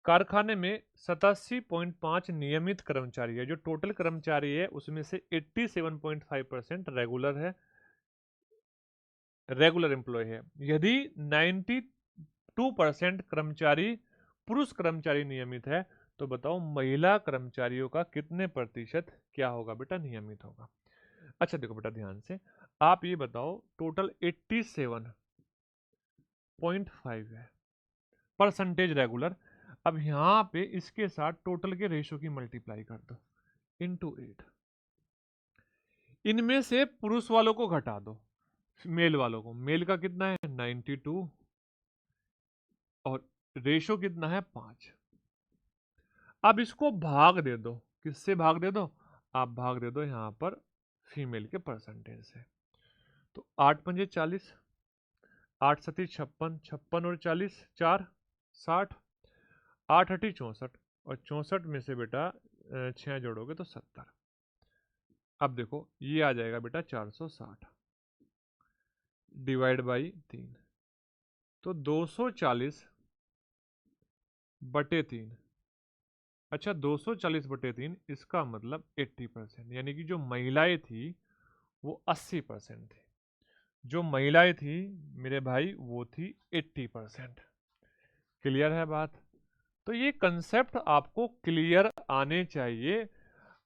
कारखाने में 87.5 नियमित कर्मचारी है, जो टोटल कर्मचारी है उसमें से 87.5% रेगुलर है, रेगुलर एम्प्लॉय है। यदि 92% कर्मचारी पुरुष कर्मचारी नियमित है तो बताओ महिला कर्मचारियों का कितने प्रतिशत क्या होगा बेटा? नियमित होगा। अच्छा देखो बेटा ध्यान से, आप ये बताओ टोटल 87.5 है परसेंटेज रेगुलर। अब यहां पे इसके साथ टोटल के रेशो की मल्टीप्लाई कर दो इंटू 8। इनमें से पुरुष वालों को घटा दो मेल वालों को, मेल का कितना है? 92, और रेशो कितना है? 5। अब इसको भाग दे दो, किससे भाग दे दो? आप भाग दे दो यहां पर फीमेल के परसेंटेज से। तो 8 पंजे 40, 8 सती 56, 56 और 40 4, 60, 8 अठी 64, और 64 में से बेटा 6 जोड़ोगे तो 70। अब देखो ये आ जाएगा बेटा 460 डिवाइड बाई 3, तो 240/3। अच्छा 240/3 इसका मतलब 80%, यानी कि जो महिलाएं थी वो 80% थी, जो महिलाएं थी मेरे भाई वो थी 80%। क्लियर है बात? तो ये कंसेप्ट आपको क्लियर आने चाहिए।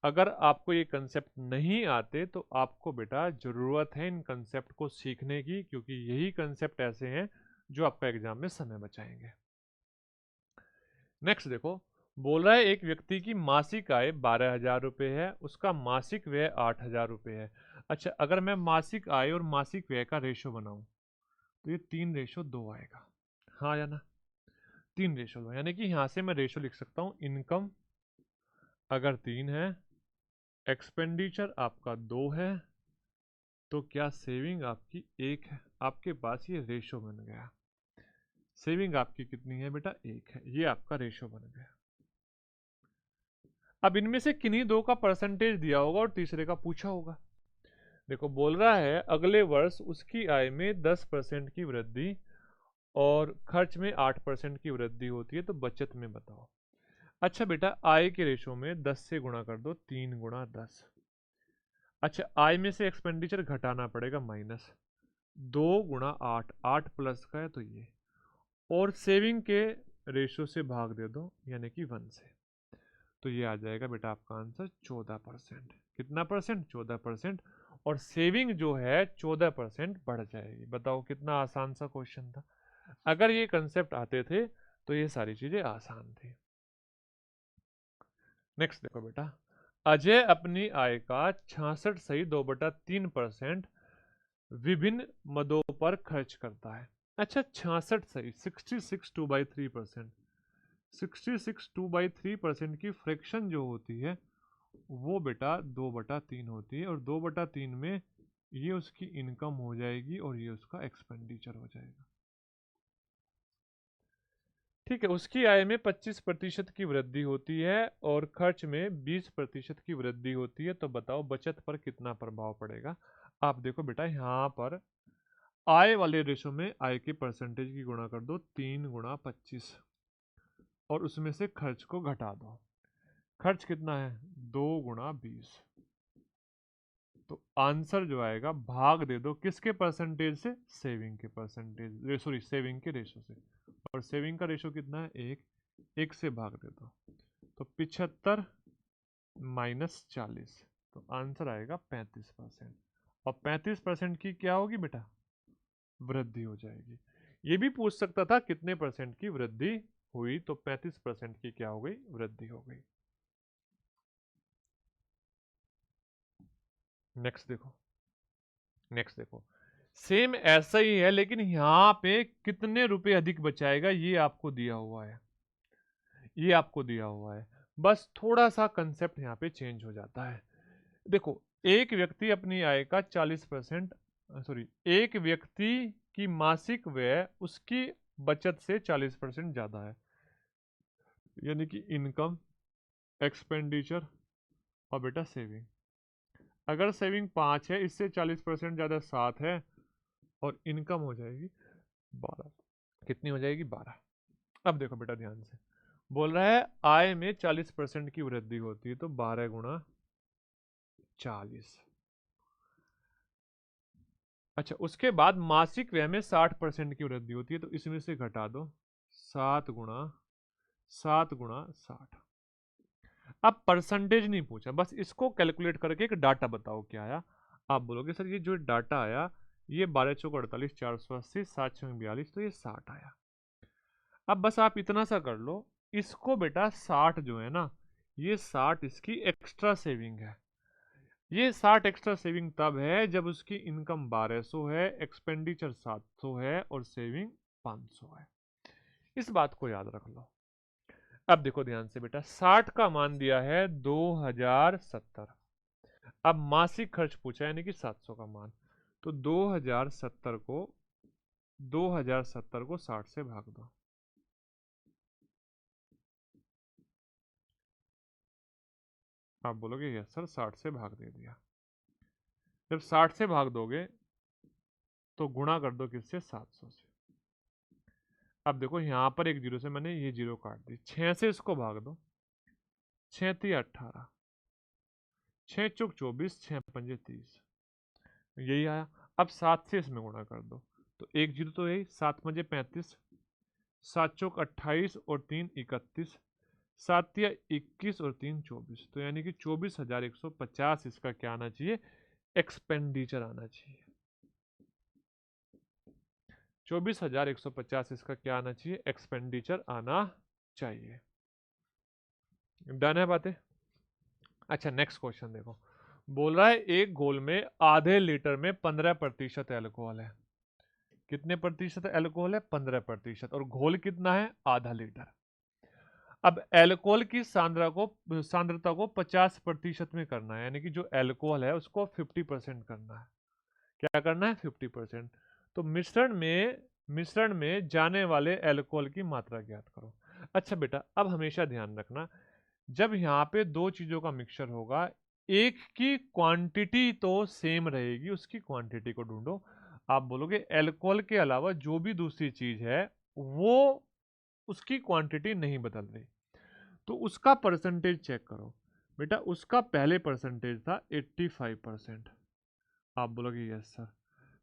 अगर आपको ये कंसेप्ट नहीं आते तो आपको बेटा ज़रूरत है इन कंसेप्ट को सीखने की, क्योंकि यही कंसेप्ट ऐसे हैं जो आपका एग्जाम में समय बचाएंगे। नेक्स्ट देखो, बोल रहा है एक व्यक्ति की मासिक आय 12,000 रुपये है, उसका मासिक व्यय 8,000 रुपये है। अच्छा, अगर मैं मासिक आय और मासिक व्यय का रेशो बनाऊं तो ये 3:2 आएगा। हाँ या ना? 3:2, यानी कि यहाँ से मैं रेशो लिख सकता हूँ, इनकम अगर 3 है, एक्सपेंडिचर आपका 2 है, तो क्या सेविंग आपकी 1 है। आपके पास ये रेशो बन गया। सेविंग आपकी कितनी है बेटा? 1 है। ये आपका रेशो बन गया। अब इनमें से किन्हीं दो का परसेंटेज दिया होगा और तीसरे का पूछा होगा। देखो, बोल रहा है अगले वर्ष उसकी आय में 10% की वृद्धि और खर्च में 8% की वृद्धि होती है, तो बचत में बताओ। अच्छा बेटा, आय के रेशो में 10 से गुणा कर दो, 3 गुणा 10। अच्छा, आय में से एक्सपेंडिचर घटाना पड़ेगा, माइनस 2 गुणा 8, 8 प्लस का है तो ये, और सेविंग के रेशो से भाग दे दो, यानी कि 1 से, तो ये आ जाएगा बेटा आपका आंसर 14%। कितना परसेंट? 14%। और सेविंग जो है 14% बढ़ जाएगी। बताओ कितना आसान सा क्वेश्चन था। अगर ये कंसेप्ट आते थे तो ये सारी चीजें आसान थी। नेक्स्ट देखो बेटा, अजय अपनी आय का 66.2/3% विभिन्न मदों पर खर्च करता है। अच्छा, 66 सही, 66 2/3%। 66 2/3% की फ्रैक्शन जो होती है वो बेटा 2/3 होती है, और 2/3 में ये उसकी इनकम हो जाएगी और ये उसका एक्सपेंडिचर हो जाएगा। ठीक है, उसकी आय में 25% की वृद्धि होती है और खर्च में 20% की वृद्धि होती है, तो बताओ बचत पर कितना प्रभाव पड़ेगा। आप देखो बेटा, यहाँ पर आय वाले रेशो में आय के परसेंटेज की गुणा कर दो, 3 गुणा 25, और उसमें से खर्च को घटा दो। खर्च कितना है? 2 गुणा 20। तो आंसर जो आएगा, भाग दे दो किसके परसेंटेज से? सेविंग के परसेंटेज, सॉरी सेविंग के रेशो से। और सेविंग का रेशो कितना है? 1। 1 से भाग दे दो, तो 75 माइनस 40, तो आंसर आएगा 35%। और 35% की क्या होगी बेटा? वृद्धि हो जाएगी। ये भी पूछ सकता था कितने परसेंट की वृद्धि हुई, तो 35% की क्या हो गई? वृद्धि हो गई। नेक्स्ट देखो, नेक्स्ट देखो, सेम ऐसा ही है, लेकिन यहां पे कितने रुपए अधिक बचाएगा ये आपको दिया हुआ है। ये आपको दिया हुआ है, बस थोड़ा सा कंसेप्ट यहाँ पे चेंज हो जाता है। देखो, एक व्यक्ति अपनी आय का 40%, सॉरी, एक व्यक्ति की मासिक व्यय उसकी बचत से 40% ज्यादा है, यानी कि इनकम, एक्सपेंडिचर और बेटा सेविंग। अगर सेविंग 5 है, इससे 40% ज्यादा 7 है, और इनकम हो जाएगी 12। कितनी हो जाएगी? 12। अब देखो बेटा ध्यान से, बोल रहा है आय में 40% की वृद्धि होती है, तो 12 गुणा 40। अच्छा, उसके बाद मासिक व्यय में 60% की वृद्धि होती है, तो इसमें से घटा दो, 7 गुणा 60। अब परसेंटेज नहीं पूछा, बस इसको कैलकुलेट करके एक डाटा बताओ क्या आया। आप बोलोगे सर ये जो डाटा आया, ये 12 चौक 48, 480, 7 छंग 42, तो ये 60 आया। अब बस आप इतना सा कर लो, इसको बेटा 60 जो है ना, ये 60 इसकी एक्स्ट्रा सेविंग है। ये 60 एक्स्ट्रा सेविंग तब है जब उसकी इनकम 1200 है, एक्सपेंडिचर 700 है और सेविंग 500 है। इस बात को याद रख लो। अब देखो ध्यान से बेटा, 60 का मान दिया है 2070। अब मासिक खर्च पूछा, यानी कि 700 का मान, तो 2070 को 60 से भाग दो। आप बोलोगे यस सर 60 से भाग दे दिया। जब 60 से भाग दोगे तो गुणा कर दो किससे? 700 से। अब देखो यहां पर एक जीरो से मैंने ये जीरो काट दी, 6 से इसको भाग दो, 6 3 18, 6 चौक 24, 6 पंजे 30, यही आया। अब 7 से इसमें गुणा कर दो, तो एक जीरो तो यही, 7 पंजे 35, 7 चौक 28 और 3 31, 7 या 21 और 3 24, तो यानी कि 24,150 इसका क्या आना चाहिए, एक्सपेंडिचर आना चाहिए। 24,150 इसका क्या आना चाहिए, एक्सपेंडिचर आना चाहिए। डन है बातें। अच्छा नेक्स्ट क्वेश्चन देखो, बोल रहा है एक घोल में आधे लीटर में 15% एल्कोहल है। कितने प्रतिशत एल्कोहल है, 15%, और घोल कितना है, आधा लीटर। अब एल्कोहल की सांद्रता को 50% में करना है, यानी कि जो एल्कोहल है उसको 50% करना है। क्या करना है, 50%। तो मिश्रण में जाने वाले एल्कोहल की मात्रा ज्ञात करो। अच्छा बेटा, अब हमेशा ध्यान रखना, जब यहाँ पे दो चीजों का मिक्सचर होगा, एक की क्वांटिटी तो सेम रहेगी, उसकी क्वांटिटी को ढूंढो। आप बोलोगे एल्कोहल के अलावा जो भी दूसरी चीज है वो उसकी क्वांटिटी नहीं बदल रही, तो उसका परसेंटेज चेक करो। बेटा उसका पहले परसेंटेज था 85%। आप बोलोगे यस सर,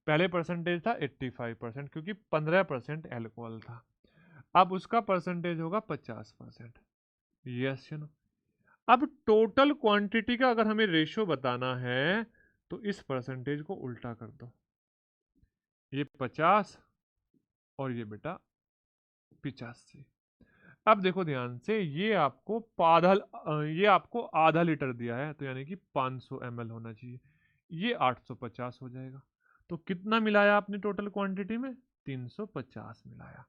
पहले परसेंटेज था 85% क्योंकि 15% एल्कोहल था। अब उसका परसेंटेज होगा 50%। Yes you know. अब टोटल क्वांटिटी का अगर हमें रेशो बताना है तो इस परसेंटेज को उल्टा कर दो, ये 50 और ये बेटा 85। अब देखो ध्यान से, ये आपको आधा लीटर दिया है, तो यानी कि 500 ml होना चाहिए, ये 850 हो जाएगा। तो कितना मिलाया आपने टोटल क्वांटिटी में, 350 मिलाया।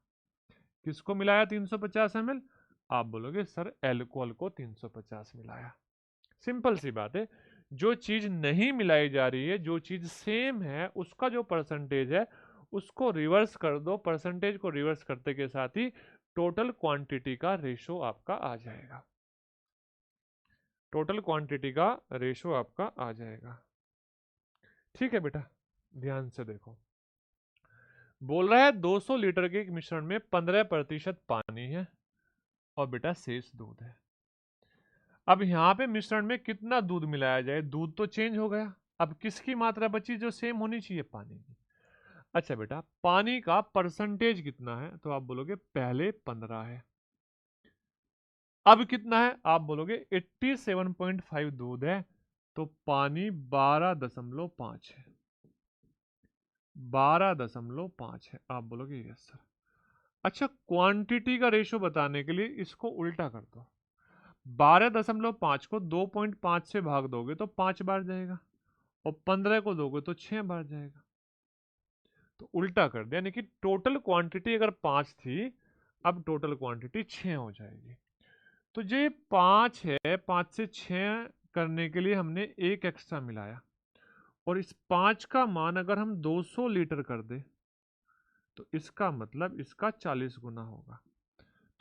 किसको मिलाया 350 ml, आप बोलोगे सर एल्कोहल को 350 मिलाया। सिंपल सी बात है, जो चीज नहीं मिलाई जा रही है, जो चीज सेम है, उसका जो परसेंटेज है उसको रिवर्स कर दो, परसेंटेज को रिवर्स करते के साथ ही टोटल क्वांटिटी का रेशो आपका आ जाएगा। टोटल क्वांटिटी का रेशो आपका आ जाएगा। ठीक है बेटा, ध्यान से देखो, बोल रहा है 200 लीटर के एक मिश्रण में 15% पानी है और बेटा शेष दूध है। अब यहाँ पे मिश्रण में कितना दूध मिलाया जाए, दूध तो चेंज हो गया, अब किसकी मात्रा बची जो सेम होनी चाहिए, पानी की। अच्छा बेटा, पानी का परसेंटेज कितना है, तो आप बोलोगे पहले 15 है, अब कितना है, आप बोलोगे 87.5 दूध है, तो पानी 12.5 है, 12.5 है। आप बोलोगे यस सर। अच्छा, क्वांटिटी का रेशो बताने के लिए इसको उल्टा कर दो, 12.5 को 2.5 से भाग दोगे तो 5 बार जाएगा, और 15 को दोगे तो 6 बार जाएगा। तो उल्टा कर दिया, यानी कि टोटल क्वांटिटी अगर 5 थी, अब टोटल क्वांटिटी 6 हो जाएगी। तो जो ये 5 है, 5 से 6 करने के लिए हमने एक एक्स्ट्रा मिलाया, और इस 5 का मान अगर हम 200 लीटर कर दे तो इसका मतलब इसका 40 गुना होगा,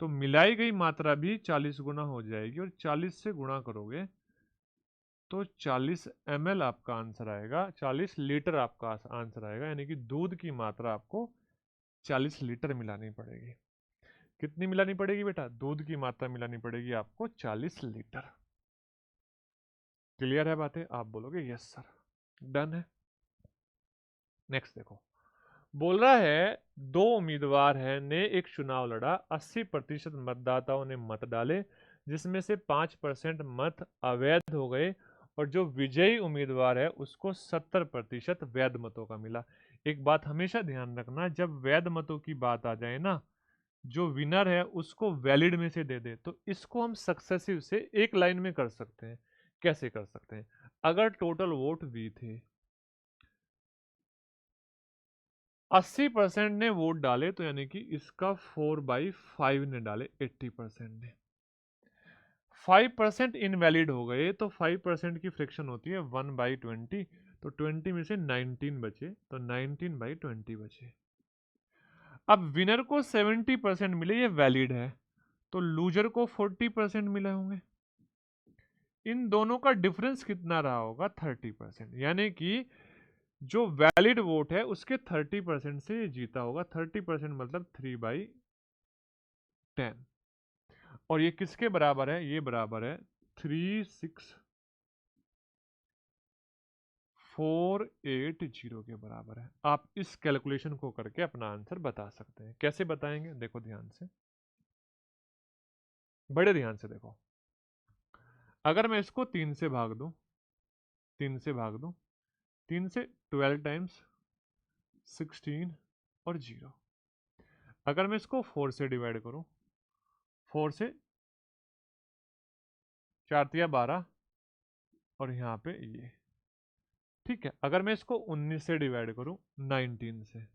तो मिलाई गई मात्रा भी 40 गुना हो जाएगी, और 40 से गुणा करोगे तो 40 ml आपका आंसर आएगा, 40 लीटर आपका आंसर आएगा, यानी कि दूध की मात्रा आपको 40 लीटर मिलानी पड़ेगी। कितनी मिलानी पड़ेगी बेटा, दूध की मात्रा मिलानी पड़ेगी आपको 40 लीटर। क्लियर है बातें, आप बोलोगे यस सर, डन है। नेक्स्ट देखो, बोल रहा है दो उम्मीदवार है ने एक चुनाव लड़ा, 80% मतदाताओं ने मत डाले, जिसमें से 5% मत अवैध हो गए, और जो विजयी उम्मीदवार है उसको 70% वैध मतों का मिला। एक बात हमेशा ध्यान रखना, जब वैध मतों की बात आ जाए ना, जो विनर है उसको वैलिड में से दे दे, तो इसको हम सक्सेसिव से एक लाइन में कर सकते हैं। कैसे कर सकते हैं, अगर टोटल वोट वी थे, 80% ने वोट डाले, तो यानी कि इसका 4/5 ने डाले, 80% ने। 5% इनवैलिड हो गए, तो 5% की फ्रैक्शन होती है 1/20, तो 20 में से 19 बचे, तो 19/20 बचे। अब विनर को 70% मिले, ये वैलिड है, तो लूजर को 40% मिले होंगे। इन दोनों का डिफरेंस कितना रहा होगा, 30%, यानी कि जो वैलिड वोट है उसके 30% से ये जीता होगा। 30% मतलब 3/10, और ये किसके बराबर है, ये बराबर है 36480 के बराबर है। आप इस कैलकुलेशन को करके अपना आंसर बता सकते हैं। कैसे बताएंगे, देखो ध्यान से, बड़े ध्यान से देखो, अगर मैं इसको 3 से भाग दूं, 3 से भाग दूं, 3 से 12 टाइम्स 16 और 0। अगर मैं इसको 4 से डिवाइड करूं, 4 से 4 तिया 12 और यहाँ पे ये, ठीक है। अगर मैं इसको 19 से डिवाइड करूं, 19 से,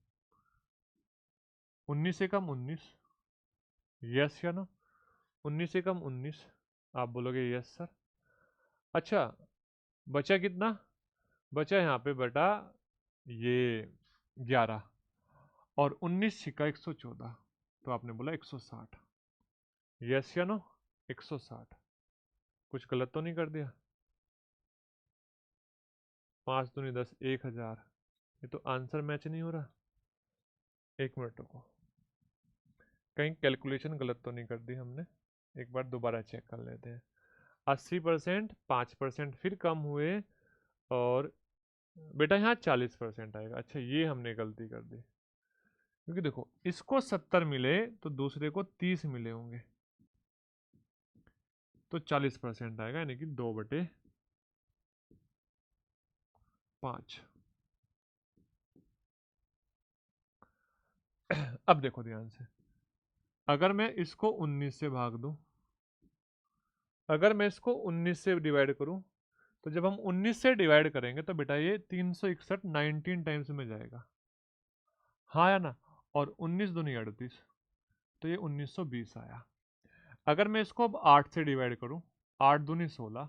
19 से कम 19, यस या नो, 19 से कम 19, आप बोलोगे यस सर। अच्छा, बचा कितना? बचा यहाँ पे बेटा ये 11 और 19 छिक्का 114, तो आपने बोला 160, यस या नो, 160। कुछ गलत तो नहीं कर दिया? 5 दूनी 10, 1000। ये तो आंसर मैच नहीं हो रहा। एक मिनट रुको, कहीं कैलकुलेशन गलत तो नहीं कर दी हमने, एक बार दोबारा चेक कर लेते हैं। 80%, 5% फिर कम हुए, और बेटा यहाँ 40% आएगा। अच्छा, ये हमने गलती कर दी, क्योंकि देखो इसको 70 मिले तो दूसरे को 30 मिले होंगे, तो 40% आएगा, यानी कि 2/5। अब देखो ध्यान से, अगर मैं इसको 19 से भाग दूं, अगर मैं इसको 19 से डिवाइड करूं, तो जब हम 19 से डिवाइड करेंगे तो बेटा ये 361 19 टाइम्स में जाएगा, हाँ या ना। और 19 दूनी 38, तो ये 1920 आया। अगर मैं इसको अब 8 से डिवाइड करूं, 8 दूनी 16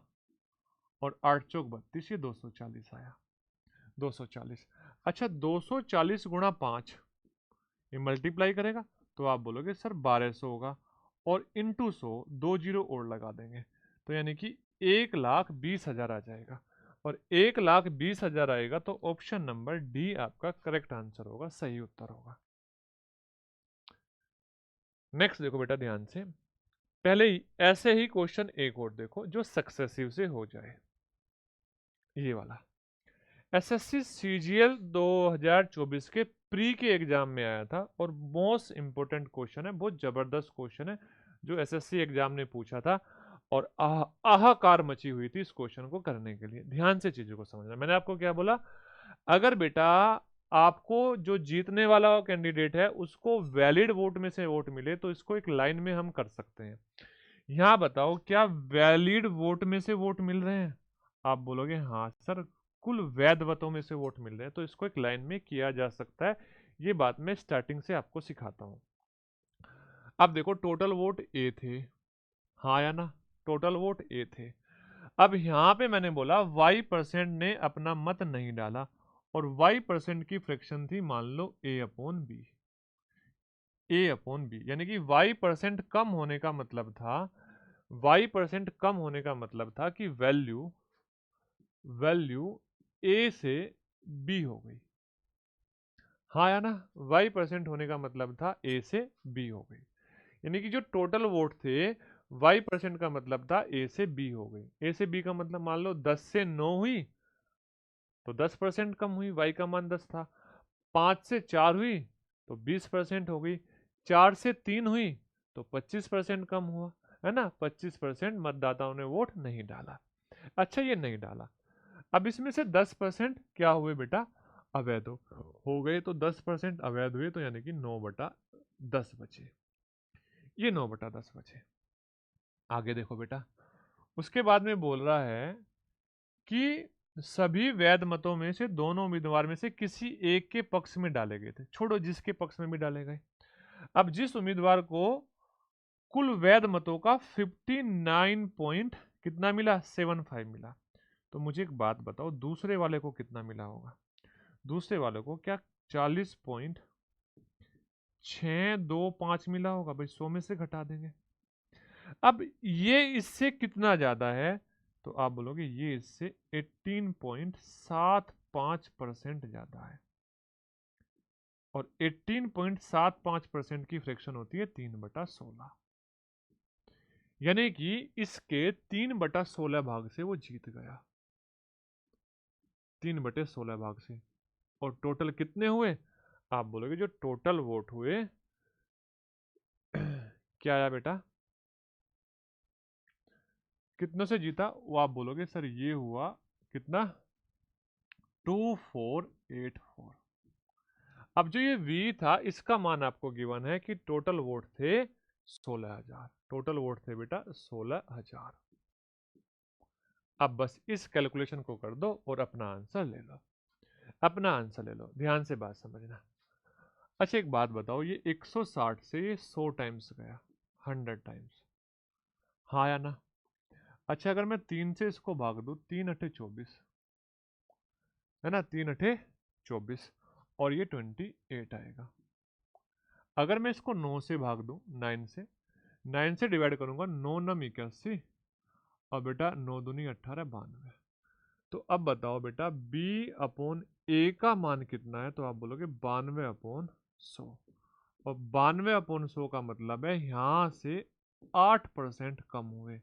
और 8 चौक 32, ये 240 आया, 240। अच्छा, 240 गुणा 5, ये मल्टीप्लाई करेगा तो आप बोलोगे सर 1200 होगा, और इंटू 100, 2 जीरो और लगा देंगे, तो यानी कि 1,20,000 आ जाएगा। और 1,20,000 आएगा तो ऑप्शन नंबर डी आपका करेक्ट आंसर होगा, सही उत्तर होगा। नेक्स्ट देखो बेटा ध्यान से, पहले ही ऐसे ही क्वेश्चन एक और देखो जो सक्सेसिव से हो जाए, ये वाला एसएससी सीजीएल 2024 के प्री के एग्जाम में आया था, और मोस्ट इंपोर्टेंट क्वेश्चन है, बहुत जबरदस्त क्वेश्चन है जो एसएससी एग्जाम ने पूछा था, और आहाकार मची हुई थी इस क्वेश्चन को करने के लिए। ध्यान से चीजों को समझना, मैंने आपको क्या बोला, अगर बेटा आपको जो जीतने वाला कैंडिडेट है उसको वैलिड वोट में से वोट मिले तो इसको एक लाइन में हम कर सकते हैं। यहाँ बताओ क्या वैलिड वोट में से वोट मिल रहे हैं? आप बोलोगे हाँ सर, कुल वैध मतों में से वोट मिल रहे हैं, तो इसको एक लाइन में किया जा सकता है। ये बात मैं स्टार्टिंग से आपको सिखाता हूँ। अब देखो टोटल वोट ए थे, हाँ या ना, टोटल वोट ए थे। अब यहाँ पे मैंने बोला y% ने अपना मत नहीं डाला, और y% की फ्रैक्शन थी मान लो a/b, a/b, यानी कि y% कम होने का मतलब था, y% कम होने का मतलब था कि वैल्यू वैल्यू ए से बी हो गई, हाँ या ना। y% होने का मतलब था ए से बी हो गई, यानी कि जो टोटल वोट थे y% का मतलब था ए से बी हो गई। ए से बी का मतलब मान लो 10 से 9 हुई तो 10% कम हुई, y का मान 10 था। 5 से 4 हुई तो 20% हो गई। 4 से 3 हुई तो 25% कम हुआ, है ना। 25% मतदाताओं ने वोट नहीं डाला। अच्छा, ये नहीं डाला, अब इसमें से 10% क्या हुए बेटा, अवैध हो गए, तो 10% अवैध हुए, तो यानी कि 9/10 बचे, ये 9/10 बचे। आगे देखो बेटा, उसके बाद में बोल रहा है कि सभी वैध मतों में से दोनों उम्मीदवार में से किसी एक के पक्ष में डाले गए थे, छोड़ो जिसके पक्ष में भी डाले गए। अब जिस उम्मीदवार को कुल वैध मतों का 59 पॉइंट कितना मिला, 75 मिला, तो मुझे एक बात बताओ दूसरे वाले को कितना मिला होगा? दूसरे वाले को क्या 40.625 मिला होगा? भाई 100 में से घटा देंगे। अब ये इससे कितना ज्यादा है, तो आप बोलोगे ये इससे 18.75% ज्यादा है, और 18.75% की फ्रैक्शन होती है 3/16, यानी कि इसके 3/16 भाग से वो जीत गया, 3/16 भाग से। और टोटल कितने हुए? आप बोलोगे जो टोटल वोट हुए क्या आया बेटा, कितनों से जीता, वो आप बोलोगे सर ये हुआ कितना 2484। अब जो ये V था इसका मान आपको गिवन है कि टोटल वोट थे 16,000, टोटल वोट थे बेटा 16,000। अब बस इस कैलकुलेशन को कर दो और अपना आंसर ले लो, अपना आंसर ले लो, ध्यान से बात समझना। अच्छा एक बात बताओ, ये 160 से ये 100 टाइम्स गया, 100 टाइम्स, हाँ या ना? अच्छा अगर मैं 3 से इसको भाग दूं, 3 अठे 24 है ना, 3 अठे 24 और ये 28 आएगा। अगर मैं इसको 9 से भाग दूं, 9 से डिवाइड करूंगा, 9 नम 81 और बेटा 9 दूनी 18 92। तो अब बताओ बेटा B अपॉन A का मान कितना है, तो आप बोलोगे 92 अपॉन 100, और 92 अपॉन 100 का मतलब है यहां से 8% कम हुए,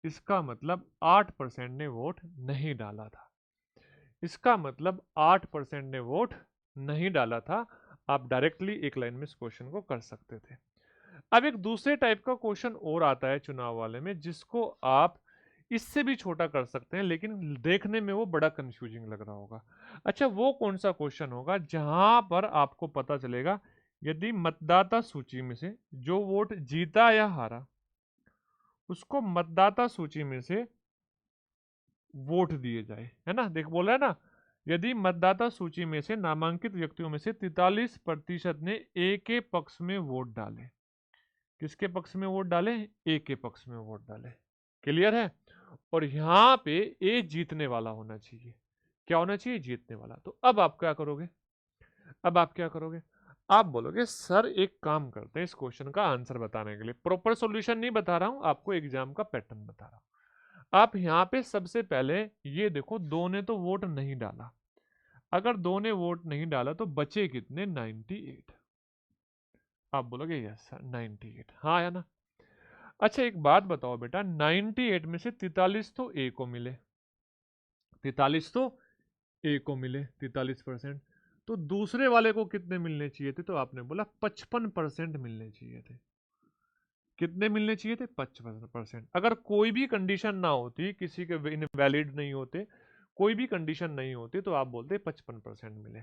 इसका मतलब 8% ने वोट नहीं डाला था, इसका मतलब 8% ने वोट नहीं डाला था। आप डायरेक्टली एक लाइन में इस क्वेश्चन को कर सकते थे। अब एक दूसरे टाइप का क्वेश्चन और आता है चुनाव वाले में, जिसको आप इससे भी छोटा कर सकते हैं, लेकिन देखने में वो बड़ा कंफ्यूजिंग लग रहा होगा। अच्छा वो कौन सा क्वेश्चन होगा जहां पर आपको पता चलेगा यदि मतदाता सूची में से जो वोट जीता या हारा, उसको मतदाता सूची में से वोट दिए जाए, है ना, देख बोल रहा है ना, यदि मतदाता सूची में से नामांकित व्यक्तियों में से 43% ने ए के पक्ष में वोट डाले, किसके पक्ष में वोट डाले, ए के पक्ष में वोट डाले, क्लियर है? और यहां पे ए जीतने वाला होना चाहिए, क्या होना चाहिए, जीतने वाला। तो अब आप क्या करोगे, अब आप क्या करोगे, आप बोलोगे सर एक काम करते हैं, इस क्वेश्चन का आंसर बताने के लिए प्रॉपर सॉल्यूशन नहीं बता रहा हूं आपको, एग्जाम का पैटर्न बता रहा हूं। आप यहां पे सबसे पहले ये देखो, दो ने तो वोट नहीं डाला, अगर दो ने वोट नहीं डाला तो बचे कितने, 98। आप बोलोगे यस सर 98, हाँ या ना? अच्छा एक बात बताओ बेटा, 98 में से 43 तो ए को मिले, 43 तो ए को मिले 43%, तो दूसरे वाले को कितने मिलने चाहिए थे, तो आपने बोला 55% मिलने चाहिए थे। कितने मिलने चाहिए थे, 55%। अगर कोई भी कंडीशन ना होती, किसी के इनवैलिड नहीं होते, कोई भी कंडीशन नहीं होती, तो आप बोलते 55% मिले।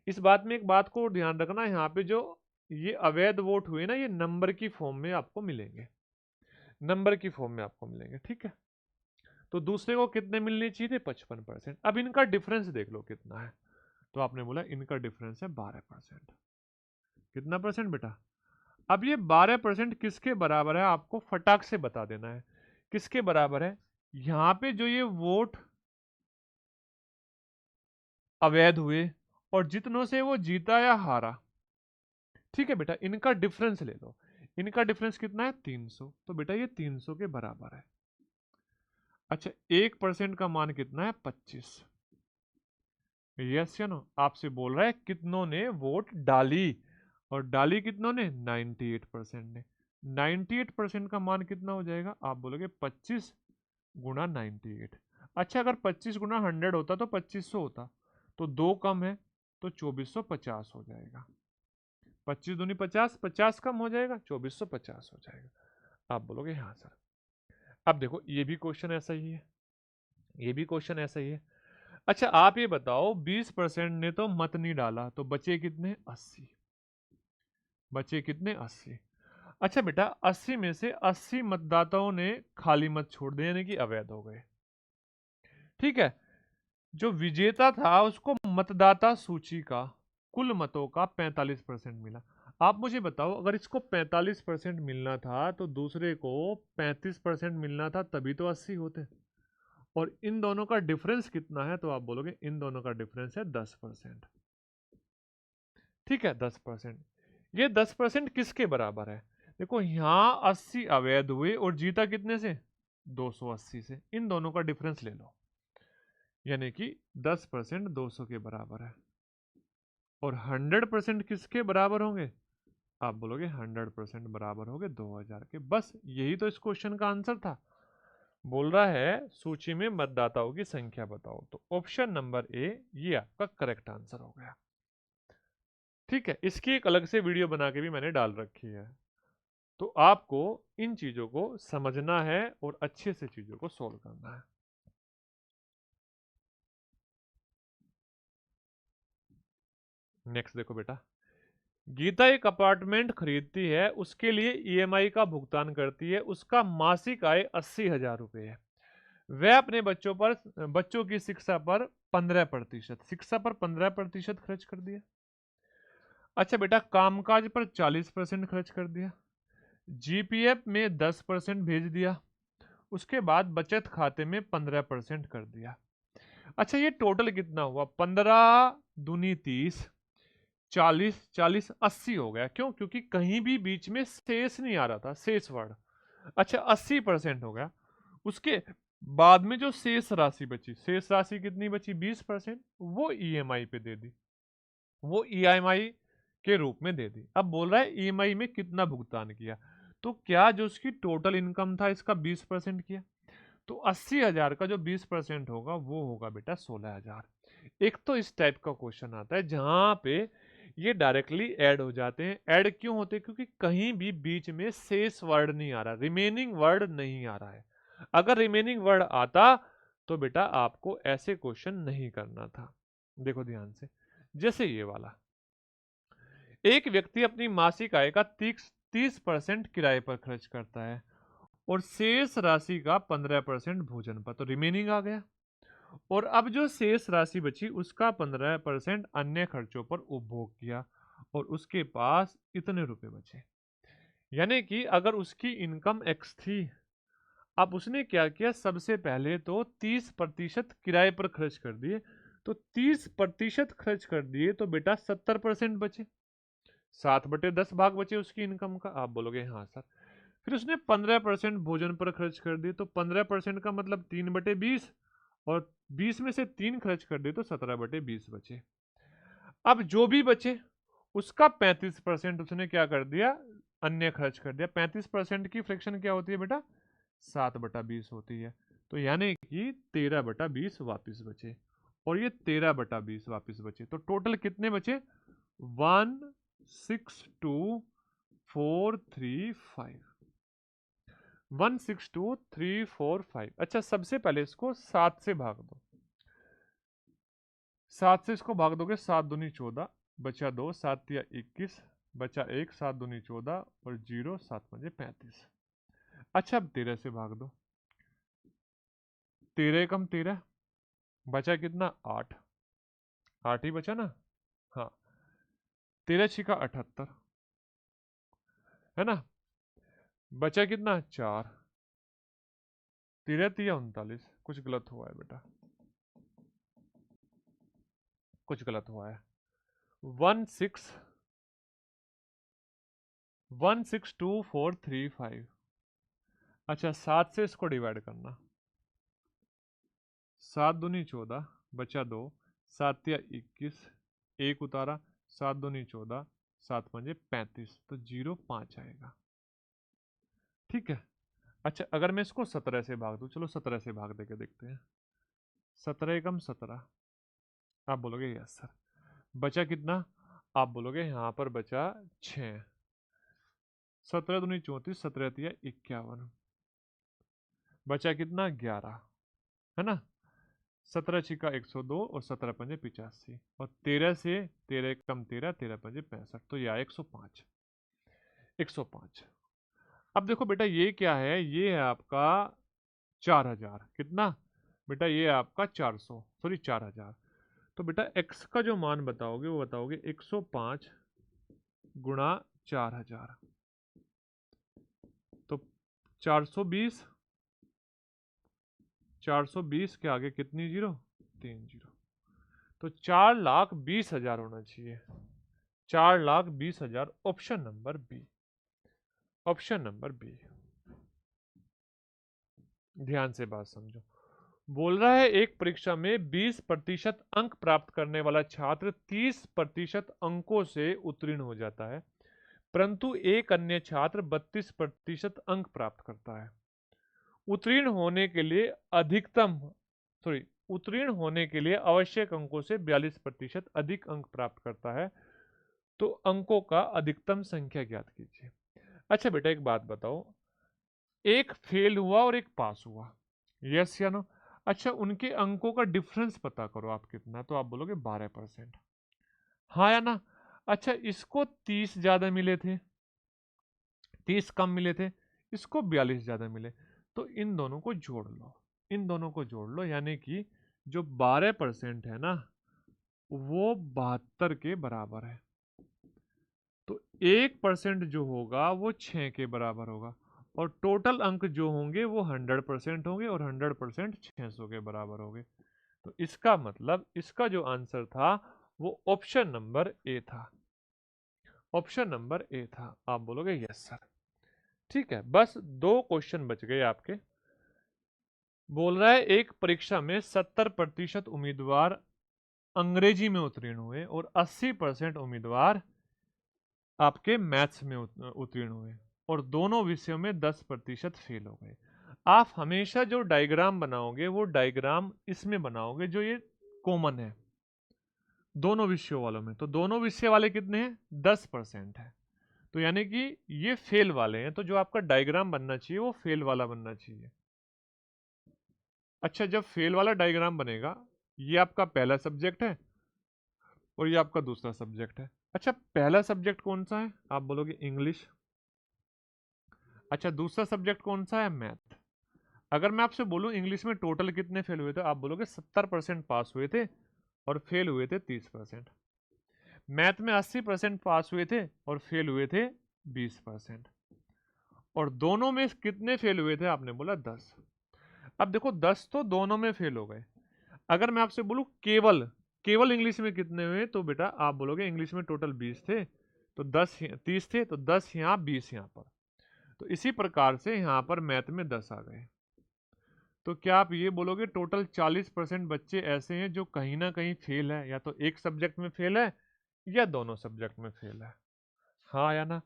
इस बात में एक बात को ध्यान रखना, यहाँ पे जो ये अवैध वोट हुए ना, ये नंबर की फॉर्म में आपको मिलेंगे, नंबर की फॉर्म में आपको मिलेंगे, ठीक है? तो दूसरे को कितने मिलने चाहिए थे, 55%। अब इनका डिफरेंस देख लो कितना है, तो आपने बोला इनका डिफरेंस है 12%। कितना परसेंट बेटा? अब ये 12% किसके बराबर है, आपको फटाक से बता देना है, किसके बराबर है? यहां पे जो ये वोट अवैध हुए और जितनों से वो जीता या हारा, ठीक है बेटा, इनका डिफरेंस ले लो, इनका डिफरेंस कितना है, 300, तो बेटा ये 300 के बराबर है। अच्छा 1% का मान कितना है, 25। यस या नो? आपसे बोल रहा है कितनों ने वोट डाली, और डाली कितनों ने, 98% ने। 98% का मान कितना हो जाएगा, आप बोलोगे 25 गुणा 98। अच्छा अगर 25 गुणा 100 होता तो 2500 होता, तो दो कम है, तो 2450 हो जाएगा। 25 दूनी 50, 50 कम हो जाएगा, 2450 हो जाएगा। आप बोलोगे हाँ सर। अब देखो ये भी क्वेश्चन ऐसा ही है, ये भी क्वेश्चन ऐसा ही है। अच्छा आप ये बताओ, 20% ने तो मत नहीं डाला, तो बचे कितने, 80, बचे कितने, 80। अच्छा बेटा 80 में से 80 मतदाताओं ने खाली मत छोड़ दिए, यानी कि अवैध हो गए, ठीक है? जो विजेता था उसको मतदाता सूची का कुल मतों का 45% मिला। आप मुझे बताओ, अगर इसको 45% मिलना था तो दूसरे को 35% मिलना था, तभी तो 80 होते। और इन दोनों का डिफरेंस कितना है, तो आप बोलोगे इन दोनों का डिफरेंस है 10%, ठीक है 10%। ये 10% किसके बराबर है, देखो यहाँ 80 अवैध हुए और जीता कितने से, 280 से, इन दोनों का डिफरेंस ले लो, यानी कि 10% 200 के बराबर है। और 100% किसके बराबर होंगे, आप बोलोगे 100% बराबर होंगे 2000 के। बस यही तो इस क्वेश्चन का आंसर था। बोल रहा है सूची में मतदाताओं की संख्या बताओ, तो ऑप्शन नंबर ए ये आपका करेक्ट आंसर हो गया, ठीक है? इसकी एक अलग से वीडियो बना के भी मैंने डाल रखी है। तो आपको इन चीजों को समझना है और अच्छे से चीजों को सोल्व करना है। नेक्स्ट देखो बेटा, गीता एक अपार्टमेंट खरीदती है, उसके लिए ईएमआई का भुगतान करती है, उसका मासिक आय 80,000 रुपए है। वह अपने बच्चों की शिक्षा पर 15% खर्च कर दिया। अच्छा बेटा, कामकाज पर 40% खर्च कर दिया, जीपीएफ में 10% भेज दिया, उसके बाद बचत खाते में 15% कर दिया। अच्छा, ये टोटल कितना हुआ? 15 दूनी 30, 40 40 80 हो गया। क्यों? क्योंकि कहीं भी बीच में शेष नहीं आ रहा था, शेष वर्ड। अच्छा, 80% हो गया। उसके बाद में जो शेष राशि बची, शेष राशि कितनी बची? 20%, वो ईएमआई पे दे दी, वो ईएमआई के रूप में दे दी। अब बोल रहा है ईएमआई में कितना भुगतान किया, तो क्या जो उसकी टोटल इनकम था इसका 20% किया, तो 80,000 का जो 20% होगा वो होगा बेटा 16,000। एक तो इस टाइप का क्वेश्चन आता है जहां पे ये डायरेक्टली ऐड हो जाते हैं। ऐड क्यों होते हैं? क्योंकि कहीं भी बीच में शेष वर्ड नहीं आ रहा, रिमेनिंग वर्ड नहीं आ रहा है। अगर रिमेनिंग वर्ड आता तो बेटा आपको ऐसे क्वेश्चन नहीं करना था। देखो ध्यान से, जैसे ये वाला, एक व्यक्ति अपनी मासिक आय का 30% किराए पर खर्च करता है और शेष राशि का 15% भोजन पर, तो रिमेनिंग आ गया। और अब जो शेष राशि बची उसका 15% अन्य खर्चों पर उपभोग किया और उसके पास इतने रुपए बचे। यानी कि अगर उसकी इनकम एक्स थी, अब उसने क्या किया, सबसे पहले तो 30% किराए पर खर्च कर दिए, तो 30% खर्च कर दिए तो बेटा 70% बचे, 7/10 भाग बचे उसकी इनकम का। आप बोलोगे हाँ सर। फिर उसने 15% भोजन पर खर्च कर दिए, तो 15% का मतलब 3/20, और 20 में से 3 खर्च कर दिए तो 17/20 बचे। अब जो भी बचे उसका 35% उसने क्या कर दिया, अन्य खर्च कर दिया। 35% की फ्रैक्शन क्या होती है बेटा? 7/20 होती है। तो यानी कि 13/20 वापिस बचे, और ये 13/20 वापिस बचे। तो टोटल कितने बचे? 162,435, 162,345। अच्छा, सबसे पहले इसको 7 से भाग दो, 7 से इसको भाग दोगे, 7 दूनी 14, बचा 2, 7 तिया 21, बचा 1, 7 दूनी 14 और 0, 7 पंजे 35। अच्छा, अब 13 से भाग दो, 13 कम 13, बचा कितना? 8, 8 ही बचा ना। हाँ, 13 छिका 78, है ना। बचा कितना? 4, 13 तिया 39। कुछ गलत हुआ है बेटा, कुछ गलत हुआ है। 162,435। अच्छा, 7 से इसको डिवाइड करना, 7 दूनी 14, बचा 2, 7 तिया 21, 1 उतारा, 7 दूनी 14, 7 पंजे 35, तो 0.5 आएगा। ठीक है। अच्छा, अगर मैं इसको 17 से भाग दूं, चलो 17 से भाग देके देखते हैं। 17 एकम 17, आप बोलोगे यस सर। बचा कितना? आप बोलोगे यहाँ पर बचा 6, 17 दूनी 34, 17 तिया 51, बचा कितना? 11, है ना। 17 छिका 102 और 17 पंजे 85, और 13 से 13 कम 13, 13 पंजे 65, तो यह 105, 105। अब देखो बेटा, ये क्या है? ये है आपका 4,000। कितना बेटा? ये है आपका 400, सॉरी 4,000। तो बेटा x का जो मान बताओगे वो बताओगे 105 गुणा 4,000, तो 420, 420 के आगे कितनी जीरो? 3 जीरो। तो 4,20,000 होना चाहिए, 4,20,000। Option number B, option number B. ध्यान से बात समझो। बोल रहा है एक परीक्षा में 20% अंक प्राप्त करने वाला छात्र 30% अंकों से उत्तीर्ण हो जाता है, परंतु एक अन्य छात्र 32% अंक प्राप्त करता है। उत्तीर्ण होने के लिए अधिकतम सॉरी उत्तीर्ण होने के लिए आवश्यक अंकों से 42% अधिक अंक प्राप्त करता है, तो अंकों का अधिकतम संख्या ज्ञात कीजिए। अच्छा बेटा एक बात बताओ, एक फेल हुआ और एक पास हुआ, यस या नो? अच्छा उनके अंकों का डिफरेंस पता करो आप कितना, तो आप बोलोगे 12%, हाँ या ना? अच्छा इसको 30 ज्यादा मिले थे, 30 कम मिले थे, इसको 42 ज्यादा मिले, तो इन दोनों को जोड़ लो, इन दोनों को जोड़ लो, यानी कि जो 12% है ना वो 72 के बराबर है। तो 1% जो होगा वो 6 के बराबर होगा, और टोटल अंक जो होंगे वो 100% होंगे, और 100% 600 के बराबर होंगे। तो इसका मतलब इसका जो आंसर था वो ऑप्शन नंबर ए था, ऑप्शन नंबर ए था। आप बोलोगे यस सर। ठीक है, बस 2 क्वेश्चन बच गए आपके। बोल रहा है एक परीक्षा में 70% उम्मीदवार अंग्रेजी में उत्तीर्ण हुए और 80% उम्मीदवार आपके मैथ्स में उत्तीर्ण हुए, और दोनों विषयों में 10% फेल हो गए। आप हमेशा जो डायग्राम बनाओगे वो डायग्राम इसमें बनाओगे जो ये कॉमन है दोनों विषयों वालों में। तो दोनों विषय वाले कितने हैं? 10% है, तो यानी कि ये फेल वाले हैं, तो जो आपका डायग्राम बनना चाहिए वो फेल वाला बनना चाहिए। अच्छा जब फेल वाला डायग्राम बनेगा, ये आपका पहला सब्जेक्ट है और ये आपका दूसरा सब्जेक्ट है। अच्छा पहला सब्जेक्ट कौन सा है? आप बोलोगे इंग्लिश। अच्छा दूसरा सब्जेक्ट कौन सा है? मैथ। अगर मैं आपसे बोलूं इंग्लिश में टोटल कितने फेल हुए थे, आप बोलोगे 70% पास हुए थे और फेल हुए थे 30%। मैथ में 80% पास हुए थे और फेल हुए थे 20%। और दोनों में कितने फेल हुए थे? आपने बोला 10। अब देखो 10 तो दोनों में फेल हो गए। अगर मैं आपसे बोलूं केवल केवल इंग्लिश में कितने हुए, तो बेटा आप बोलोगे इंग्लिश में टोटल 20 थे, तो 10 30 थे, तो 10 यहाँ 20 यहाँ पर। तो इसी प्रकार से यहाँ पर मैथ में 10 आ गए। तो क्या आप ये बोलोगे टोटल 40% बच्चे ऐसे हैं जो कहीं ना कहीं फेल है, या तो एक सब्जेक्ट में फेल है या दोनों सब्जेक्ट में फेल है, हाँ या ना?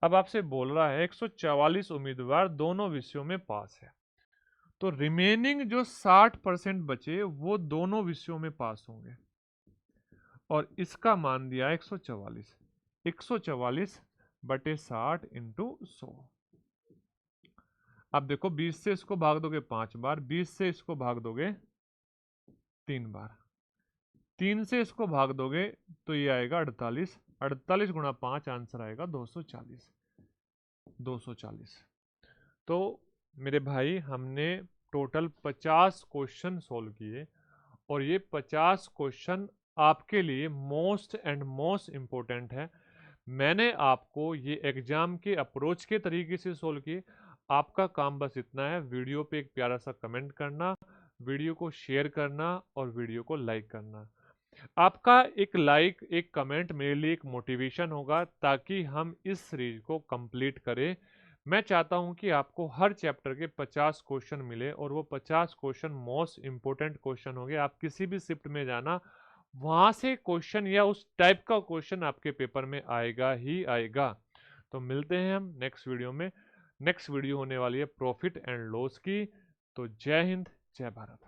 अब आपसे बोल रहा है 144 उम्मीदवार दोनों विषयों में पास है, तो रिमेनिंग जो 60% बचे वो दोनों विषयों में पास होंगे, और इसका मान दिया 144। 144 बटे 60 इंटू 100। अब देखो 20 से इसको भाग दोगे 5 बार, 20 से इसको भाग दोगे 3 बार, 3 से इसको भाग दोगे तो ये आएगा 48। 48 गुणा 5 आंसर आएगा 240। 240। तो मेरे भाई हमने टोटल 50 क्वेश्चन सोल्व किए, और ये 50 क्वेश्चन आपके लिए मोस्ट एंड मोस्ट इम्पोर्टेंट है। मैंने आपको ये एग्जाम के अप्रोच के तरीके से सोल्व किए। आपका काम बस इतना है, वीडियो पे एक प्यारा सा कमेंट करना, वीडियो को शेयर करना और वीडियो को लाइक करना। आपका एक लाइक एक कमेंट मेरे लिए एक मोटिवेशन होगा ताकि हम इस सीरीज को कंप्लीट करें। मैं चाहता हूं कि आपको हर चैप्टर के 50 क्वेश्चन मिले, और वो 50 क्वेश्चन मोस्ट इंपोर्टेंट क्वेश्चन होंगे। आप किसी भी शिफ्ट में जाना, वहां से क्वेश्चन या उस टाइप का क्वेश्चन आपके पेपर में आएगा ही आएगा। तो मिलते हैं हम नेक्स्ट वीडियो में। नेक्स्ट वीडियो होने वाली है प्रॉफिट एंड लॉस की। तो जय हिंद, जय भारत।